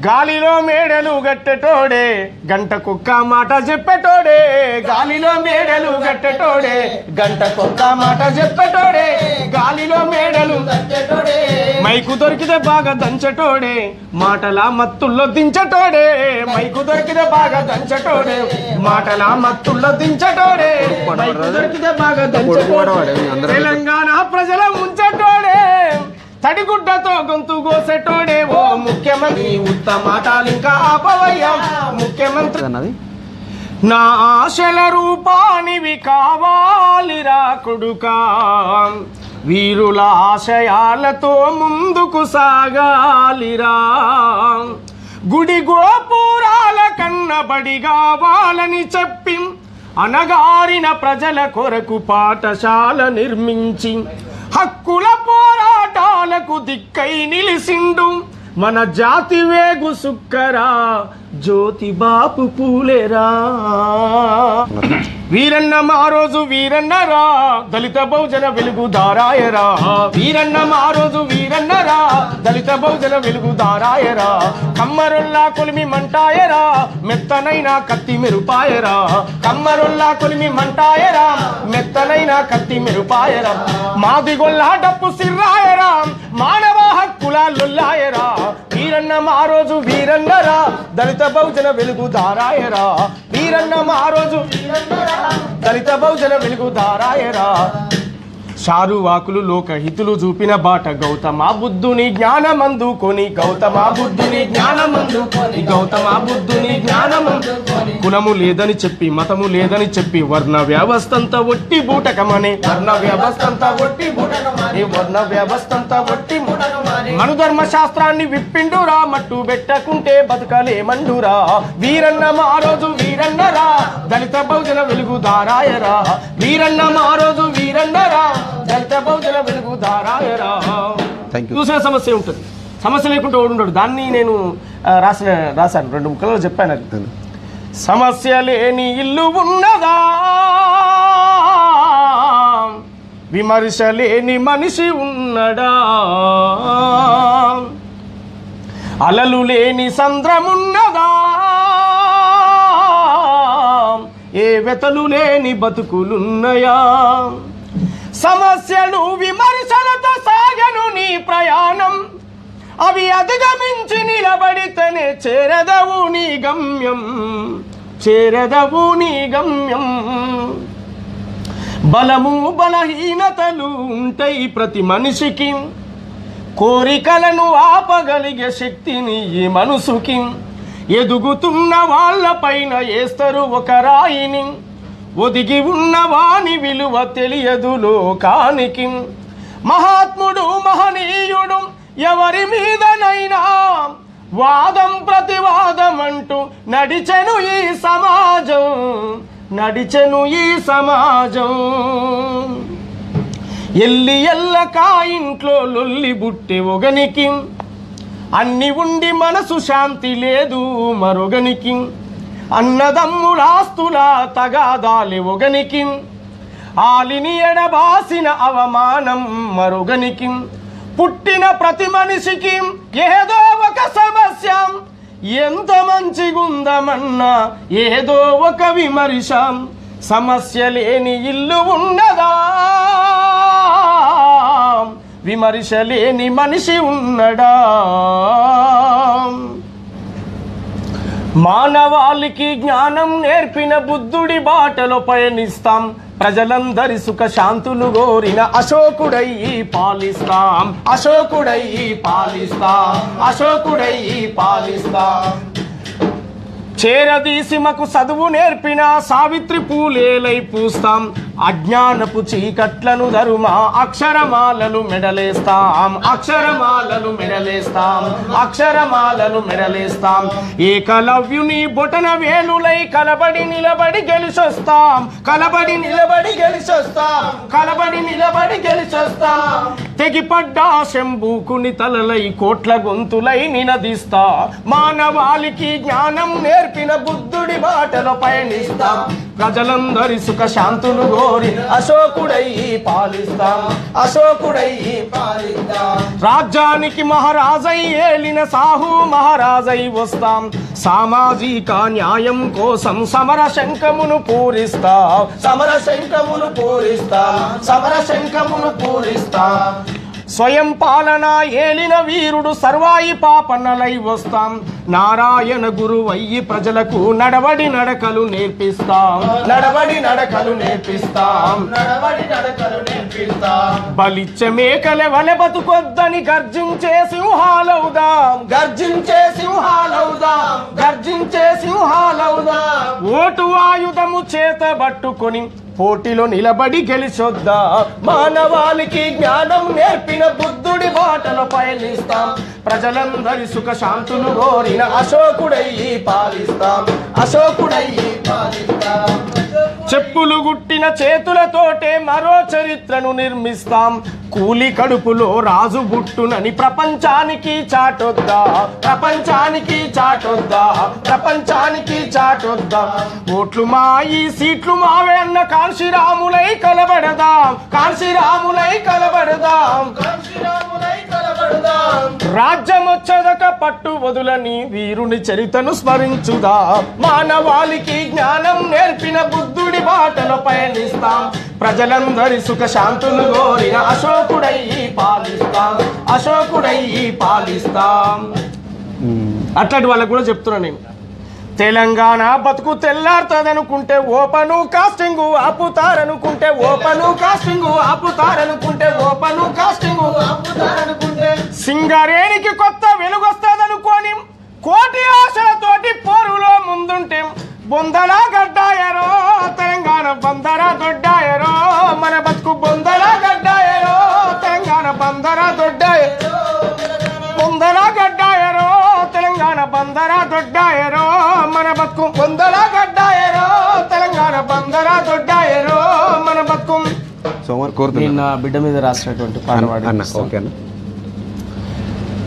గాలిలో మేడలు గట్టెటోడే గంటకొక్క మాట చెప్పేటోడే, గాలిలో మేడలు గట్టెటోడే గంటకొక్క మాట చెప్పేటోడే, గాలిలో మేడలు గట్టెటోడే మైకు దొరికితే బాగా దంచటోడే, మాటలా మత్తుల్లో దించటోడే, మైకు దొరికితే బాగా దంచటోడే, మాటలా మత్తుల్లో దించటోడే, మైకు దొరికితే బాగా దంచటోడే, తెలంగాణ ప్రజల ముంచటోడే, తడిగుడ్డతో గొంతు కోసేటోడే, ఓ ముఖ్యమంత్రి ఉత్తమాటాలు ఇంకా ఆపవయ్యా ముఖ్యమంత్రి. నా ఆశల రూపానివి కావాలిరా కొడుకా, వీరుల ఆశయాలతో ముందుకు సాగాలిరా, గుడి గోపురాల కన్నబడి కావాలని చెప్పి అనగారిన ప్రజల కొరకు పాఠశాల నిర్మించి హక్కుల పోరాటాలకు దిక్కై నిలిసిండు మన జాతి వేగు సుక్కరా జ్యోతి బాపు పూలేరా. వీరన్న మా రోజు వీరన్నరా, దళిత బహుజన వెలుగు దారాయరా, వీరన్న మా రోజు వీరన్నరా, దళిత బహుజన వెలుగు దారాయరా, కమ్మరుల్లా కొలిమి మంటాయరా, మెత్తనైన కత్తి మెరుపాయరా, కమ్మరుల్లా కొలిమి మంటాయరా, మెత్తనైన కత్తి మెరుపాయరా, మాదిగొల్లా డప్పు సిర్రాయరా, మానవ హక్కుల లొల్లాయరా, వీరన్న మా రోజు వీరన్నరా, దళిత బహుజన వెలుగు దారాయరా, వీరన్న మా రోజు వీరన్నరా, దళిత బహుజన వెలుగు దారాయరా. చారువాకులు లోకహితులు చూపిన బాట గౌతమ బుద్ధుని జ్ఞానమందుకొని, గౌతమ బుద్ధుని జ్ఞానమందుకొని, గౌతమ బుద్ధుని జ్ఞానమందుకొని, కులము లేదని చెప్పి మతము లేదని చెప్పి వర్ణ వ్యవస్థంతా ఒట్టి బూటకమని, వర్ణ వ్యవస్థంతా ఒట్టి బూటకమని, వర్ణ వ్యవస్థంతా ఒట్టి మనుధర్మ శాస్త్రాన్ని విప్పిండురా, మట్టు పెట్టకుంటే బతుకలేమండురా, వీరన్న మా రోజు వీరన్నరా, దళిత బహుజన వెలుగు దారాయరా, వీరన్న మా రోజు వీరన్నరా, దళిత బహుజన వెలుగు దారాయరా. చూసిన సమస్య ఉంటుంది, సమస్య లేకుంటే ఓడుంటాడు. దాన్ని నేను రాశాను 2 ముక్కలలో చెప్పాను. అది సమస్య లేని ఇల్లు ఉన్నదా, విమర్శ లేని మనిషి ఉన్నడా, అలలు లేని సంద్రమున్నదా, ఏ వెతలు లేని బతుకులున్నయా, సమస్యలు విమర్శలతో సాగను నీ ప్రయాణం, అవి అధిగమించి నిలబడితేనే చేరదవు నీ గమ్యం, చేరదవు నీ గమ్యం. బలము బలహీనతలు ఉంటాయి ప్రతి మనిషికి, కోరికలను ఆపగలిగే శక్తిని ఈ మనసుకి, ఎదుగుతున్న వాళ్ళపైన వేస్తారు ఒక రాయిని, ఒదిగి ఉన్న వాని విలువ తెలియదు లోకానికి, మహాత్ముడు మహనీయుడు ఎవరి మీదనైనా వాదం ప్రతివాదం అంటూ నడిచెను ఈ సమాజం ఎల్లి ఎల్లక ఇంట్లో లొల్లి బుట్టె ఒగనికి అన్ని ఉండి మనసు శాంతి లేదు మరొగనికి అన్నదమ్ములాస్తుల తగాదాలి ఒగనికి ఆలిని ఎడబాసిన అవమానం మరొగనికి పుట్టిన ప్రతి మనిషికి ఏదో ఒక సమస్య ఎంత మంచిగుందమన్నా ఏదో ఒక విమర్శ సమస్య లేని ఇల్లు ఉన్నదా విమర్శ లేని మనిషి ఉన్నడా మానవాళికి జ్ఞానం నేర్పిన బుద్ధుడి బాటలో పయనిస్తాం ప్రజలందరి సుఖ శాంతులు కోరిన అశోకుడై పాలిస్తాం చేరదీసిమకు చదువు నేర్పిన సావిత్రి పూలేలై పూస్తాం అజ్ఞానపు చీకట్లను ధరుమా అక్షరమాలలు మెడలేస్తాం ఏకలవ్యుని బొటన వేలులై కలబడి నిలబడి గెలిచొస్తాం తెగిపడ్డా శంభూకుని తలలై కోట్ల గొంతులై నినదిస్తా మానవాళికి జ్ఞానం నేర్పిన బుద్ధుడి బాటలో పయనిస్తాం ప్రజలందరి సుఖ శాంతులు కోరి అశోకుడై పాలిస్తాం రాజ్యానికి మహారాజై ఏలిన సాహు మహారాజై వస్తాం సామాజిక న్యాయం కోసం సమర శంఖమును పూరిస్తాం స్వయం పాలన ఏలిన వీరుడు సర్వాయి పాపన్నలై వస్తాం నారాయణ గురువయ్యి ప్రజలకు నడవడి నడకలు నేర్పిస్తాం బలిచ్చ మేకలే వలె బతుకొద్దని గర్జించే సింహాలవుదాం ఓటు ఆయుధము చేత పట్టుకొని పోటీలో నిలబడి గెలిచొద్దా మానవాళికి జ్ఞానం నేర్పిన బుద్ధుడి బాటలో పయనిస్తాం ప్రజలందరి సుఖ శాంతులు కోరిన అశోకుడై పాలిస్తాం చెప్పులు గుట్టిన చేతులతోటే మరో చరిత్రను నిర్మిస్తాం కూలి కడుపులో రాజు బుట్టునని ప్రపంచానికి చాటొద్దా ఓట్లు మాయి సీట్లు మావే అన్న కాంశీరాములై కలబడదాం రాజ్యమొచ్చదక పట్టు వదులని వీరుని చరితను స్మరించుదా మానవాళికి జ్ఞానం నేర్పిన బుద్ధుడి బాటలో పయనిస్తాం ప్రజలందరి సుఖ శాంతులు కోరిన అశోకుడై పాలిస్తాం అట్లాంటి వాళ్ళకు కూడా చెప్తున్నా నేను తెలంగాణ బతుకు తెల్లారుతుందనుకుంటే ఓపెను కాస్టింగ్ ఆపుతారనుకుంటే సింగరేణికి కొత్త వెలుగొస్తుందనుకోని కోటి ఆశలతోటి పోరులో ముందుంటే బొందలా గడ్డాయరో తెలంగాణ బందరా దొడ్డాయరో మన బతుకు బొందలా గడ్డాయరో తెలంగాణ బందరా దొడ్డాయరో తెలంగాణ బందరా దొడ్డాయరో మన బతుకు బొందలా గడ్డాయరో తెలంగాణ బందరా దొడ్డాయరో మన బతుకు నిన్న బిడ్డ మీద రాసినటువంటి పాట పాడి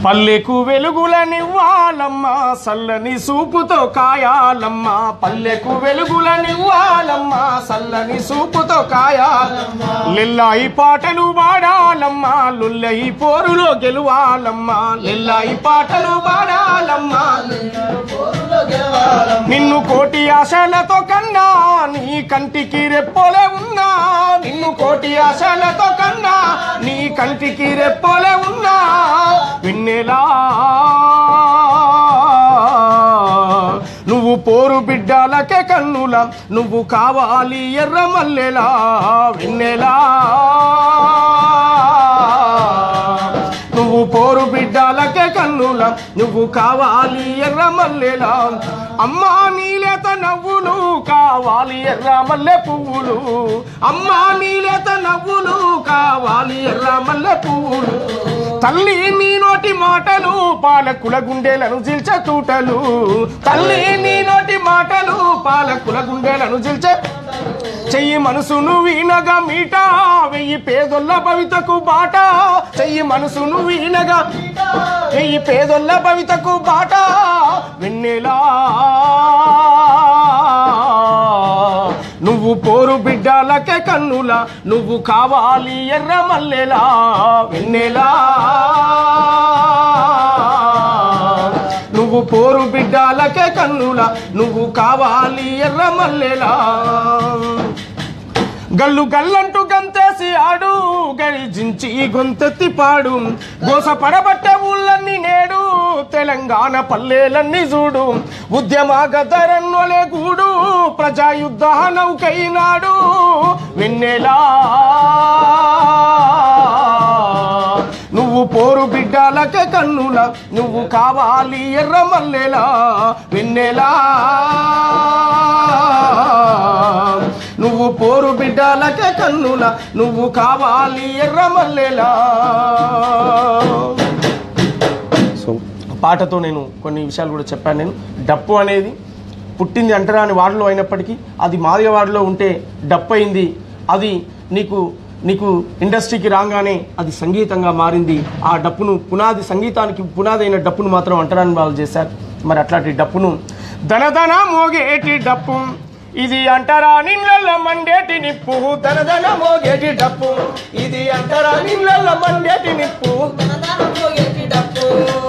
పల్లెకు వెలుగులనివ్వాలమ్మా సల్లని సూపుతో కాయాలమ్మా పల్లెకు వెలుగులనివ్వాలమ్మా సల్లని సూపుతో కాయాలమ్మా లిల్లాయి పాటలు పాడాలమ్మా లుల్లయి పోరులో గెలువాలమ్మా లిల్లాయి పాటలు పాడాలమ్మా నిన్ను కోటి ఆశలతో కన్నా నీ కంటికి రెప్పోలే ఉన్నా నిన్ను కోటి ఆశలతో కన్నా నీ కంటికి రెప్పోలే ఉన్నా విన్నేలా నువ్వు పోరు బిడ్డలకే కన్నులా నువ్వు కావాలి ఎర్ర మల్లెలా విన్నేలా నువ్వు పోరు బిడ్డలకే కన్నుల నువ్వు కావాలి ఎర్ర మల్లెలా అమ్మా నీలేత నవ్వులు కావాలి ఎర్ర మల్లె పువ్వులు అమ్మా నీలేత నవ్వులు కావాలి ఎర్ర మల్లె పువ్వులు తల్లి నీ నోటి మాటలు పాలకుల గుండెలను జిల్చే తూటలు తల్లి నీ నోటి మాటలు పాలకుల గుండెలను జిల్చే చెయ్యి మనసును వీనగా మీట వెయ్యి పేదొల్ల భవితకు బాట చెయ్యి మనసును వీనగా వెయ్యి పేదొల్ల భవితకు బాట వెన్నెలా నువ్వు పోరు బిడ్డలకే కన్నుల నువ్వు కావాలి ఎర్ర మల్లెలా వెన్నెలా నువ్వు పోరు బిడ్డలకే కన్నుల నువ్వు కావాలి ఎర్ర మల్లెలా గల్లు గల్లంటూ గంతేసి ఆడు గర్జించి గొంతెత్తి పాడు గోస పడబట్టే ఊళ్ళన్నీ నేడు తెలంగాణ పల్లెలన్నీ చూడు ఉద్యమ గదరన్నోలే గూడు ప్రజాయుద్ధ నౌకైనాడు వెన్నెలా నువ్వు పోరు బిడ్డలకే కన్నుల నువ్వు కావాలి ఎర్ర మల్లెలా వెన్నెలా నువ్వు పోరు బిడ్డలకే కన్నుల నువ్వు కావాలి ఎర్ర మల్లెలా సో పాటతో నేను కొన్ని విషయాలు కూడా చెప్పాను. నేను డప్పు అనేది పుట్టింది అంటరాని వాడలో అయినప్పటికీ అది మాదిగ వాడలో ఉంటే డప్పు అయింది. అది నీకు ఇండస్ట్రీకి రాగానే అది సంగీతంగా మారింది. ఆ డప్పును పునాది సంగీతానికి పునాది అయిన డప్పును మాత్రం అంటరాని వాళ్ళు చేశారు. మరి అట్లాంటి డప్పును దనదన మోగేటి డప్పు ఇది అంటరాని నీళ్ళ మండేటి నిప్పు దనదన మోగేటి డప్పు ఇది అంటరాని నీళ్ళ మండేటి నిప్పు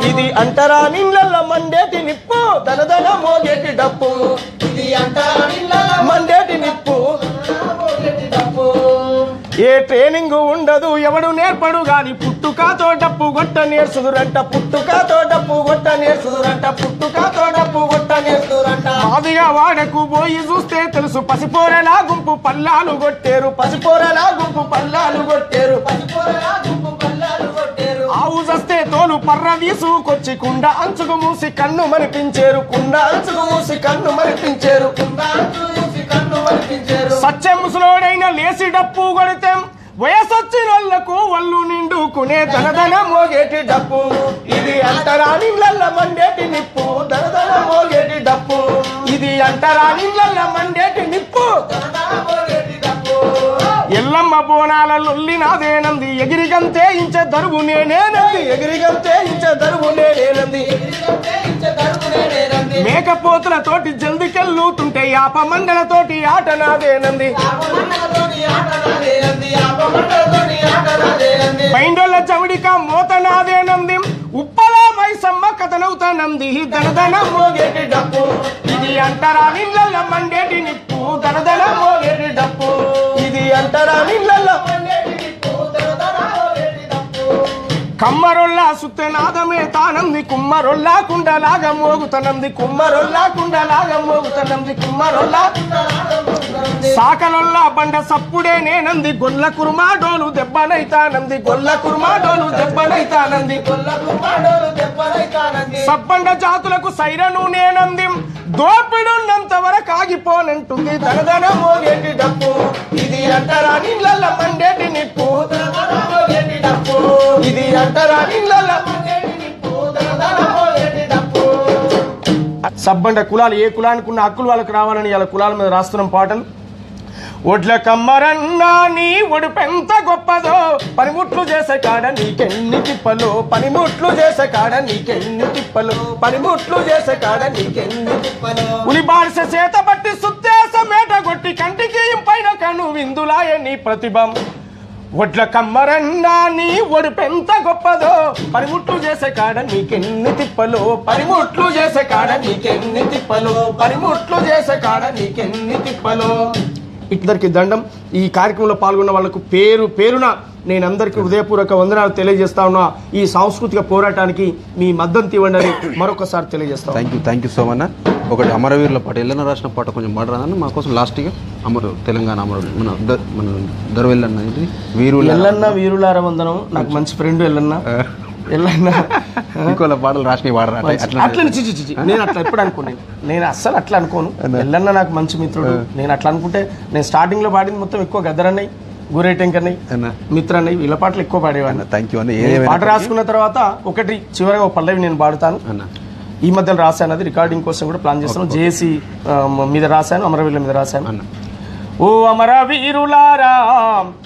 ఇది అంటరాని నీళ్ళ మండేటి నిప్పు దనదన మోగేటి డప్పు ఇది అంటరాని మండేటి నిప్పు ఏ ట్రైనింగ్ ఉండదు ఎవడు నేర్పడు గాని పుట్టుకతో డప్పు గొట్ట నేర్చుదురంట పుట్టుకతో డప్పు గొట్ట నేర్చుదురంట పుట్టుకతో డప్పు గొట్ట నేర్చుదురంట మాదిగా వాడకు పోయి చూస్తే తెలుసు పసిపోరలా గుంపు పల్లాలు కొట్టేరు పసిపోరలా గుంపు పల్లాలు కొట్టేరు పసిపోరలా గుంపు పల్లాలు కొట్టేరు ఆవు జస్తే తోలు పర్ర తీసుకొచ్చి కుండ అంచుకు మూసి కన్ను మరిపించేరు కుండ అంచుకు మూసి కన్ను మరిపించేరు కుండ అంచుకు మూసి కన్ను మరిపించేరు సత్య ముసలోడైన లేసి డప్పు కొడితే వయసొచ్చినోళ్లకు వల్లు నిండుకునే దనదన మోగేటి డప్పు ఇది అంటరాని నీళ్ళ మండేటి నిప్పు దనదన మోగేటి డప్పు ఇది అంటరాని నీళ్ళ మండేటి నిప్పు ఎల్లమ్మ బోనాల లొల్లి నాదేనంది ఎగిరిగంతే ఇంచే దరువు నేనేనంది ఎగిరిగంతే ఇంచే దరువు నేనేనంది మేకపోతులతోటి జల్దికెళ్ళుతుంటే యాప మండలతోటి ఆట నాదేనంది బైండోళ్ళ చవిడిక మోత నాదేనంది ఉప్పలా మైసమ్మ కథనవుతానంది దనదన మోగేటి డప్పు ఇది అంటరాని నీళ్ళ మండేటి నిప్పు దనదన మోగేటి డప్పు ఇది అంటరాని నీళ్ళ మండేటి నిప్పు దనదన మోగేటి డప్పు కమ్మరొల్లా సుత్తెనాదమే తానంది కుమ్మరొల్లా కుండలాగా మోగుతనంది కుమ్మరొల్లా కుండలాగా మోగుతనంది కుమ్మరొల్లా సాకలొల్లా బండ సప్పుడే నేనంది గొల్ల కుర్మాడోలు దెబ్బనైతానంది గొల్ల కుర్మాడోలు దెబ్బనైతానంది గొల్ల కుర్మాడోలు దెబ్బనైతానంది సబ్బండ జాతులకు సైరను నేనంది దోపిడున్నంత వరకు ఆగిపోనంటుంది దనదన మోగేటి డప్పు ఇది అంటరాని నీళ్ళ మండేటి నిప్పు దనదన మోగేటి డప్పు ఇది అంటరాని నీళ్ళ మండేటి నిప్పు దనదన మోగేటి డప్పు సబ్బండ కులాలు ఏ కులానికి ఉన్న హక్కులు వాళ్ళకి రావాలని ఇలా కులాల మీద రాస్తున్నాం పాటలు. ఒడ్ల కమ్మరన్నా నీ ఒడుపెంత గొప్పదో పనిముట్లు చేసే కాడ నీకెన్ని తిప్పలు పనిముట్లు చేసే కాడ నీకెన్ని తిప్పలు పనిముట్లు చేసే కాడ నీకెన్ని తిప్పలు ఉలి బారిసే చేత బట్టి సుత్తేస మేట కొట్టి కంటికి పైన కను విందులాయ నీ ప్రతిభం ఒడ్ల కమ్మరన్నా నీ ఒడుపెంత గొప్పదో పనిముట్లు చేసే కాడ నీకెన్ని తిప్పలు పనిముట్లు చేసే కాడ నీకెన్ని తిప్పలు పనిముట్లు చేసే కాడ నీకెన్ని తిప్పలు. ఇద్దరికి దండం. ఈ కార్యక్రమంలో పాల్గొన్న వాళ్లకు పేరున నేను అందరికీ హృదయపూర్వక వందనాలు తెలియజేస్తా ఉన్నా. ఈ సాంస్కృతిక పోరాటానికి మీ మద్దతు ఇవ్వండి అని మరొకసారి తెలియజేస్తాను. Thank you so much. ఒకటి అమరవీరుల పాట ఎల్లన్న రాసిన పాట కొంచెం మాట్లాడదాన్ని మా కోసం లాస్ట్గా తెలంగాణ అమరుడు మన దొరవెల్లన్న వీరుల ఎల్లన్న వీరులార వందనం. నాకు మంచి ఫ్రెండ్ ఎల్లన్న ఎల్లన్న ఇంకోళ్ళ పాటలు రాసిన వాడరా అట్లా నేను అట్లా ఎప్పుడు అనుకోను. నేను అస్సలు అట్లా అనుకోను. ఎల్లన్న నాకు మంచి మిత్రుడు. నేను అట్లా అనుకుంటే నేను స్టార్టింగ్ లో పాడింది మొత్తం ఎక్కువ గద్దరన్నయ్య, గురేటెంకన్నయ్య, మిత్రన్నయ్య వీళ్ళ పాటలు ఎక్కువ పాడేవాడిని. థ్యాంక్ యూ అన్న. పాట రాసుకున్న తర్వాత ఒకటి చివరిగా ఒక పల్లవి నేను పాడుతాను. ఈ మధ్యలో రాశాను, అది రికార్డింగ్ కోసం కూడా ప్లాన్ చేస్తాను. జేఏసీ మీద రాశాను, అమరవీరుల మీద రాశాను. ఓ అమరవీరులారా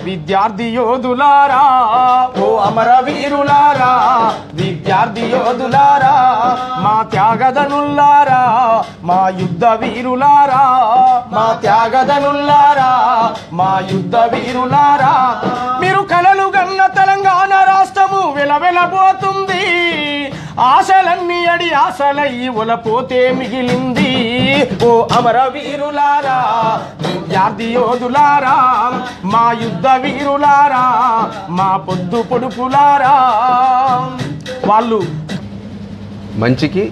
విద్యార్థి యోధులారా, ఓ అమరవీరులారా విద్యార్థి యోధులారా, మా త్యాగదనుల్లారా మా యుద్ధ వీరులారా, మా త్యాగదనుల్లారా మా యుద్ధ వీరులారా, మీరు కలలు గన్న తెలంగాణ రాష్ట్రము వెలవెలబోతుంది, ఆశలన్నీ అడి ఆశలయ్యి ఒలపోతే మిగిలింది. ఓ అమరవీరులారా విద్యార్థి యోధులారా, మా యుద్ధ వీరులారా, మా పొద్దు పొడుపులారా. వాళ్ళు మంచికి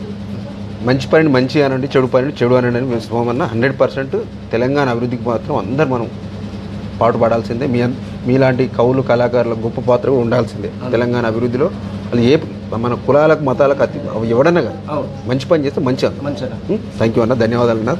మంచి పనిని మంచి అనండి, చెడు పనిని చెడు అనండి అని సోమన్న 100% తెలంగాణ అభివృద్ధికి మాత్రం అందరు మనం పాటుపడాల్సిందే. మీలాంటి కవులు కళాకారుల గొప్ప పాత్ర ఉండాల్సిందే తెలంగాణ అభివృద్ధిలో. వాళ్ళు ఏ మన కులాలకు మతాలకు ఎవడన్నా కానీ మంచి పని చేస్తే మంచిగా. థ్యాంక్ యూ అన్న, ధన్యవాదాలు అన్న.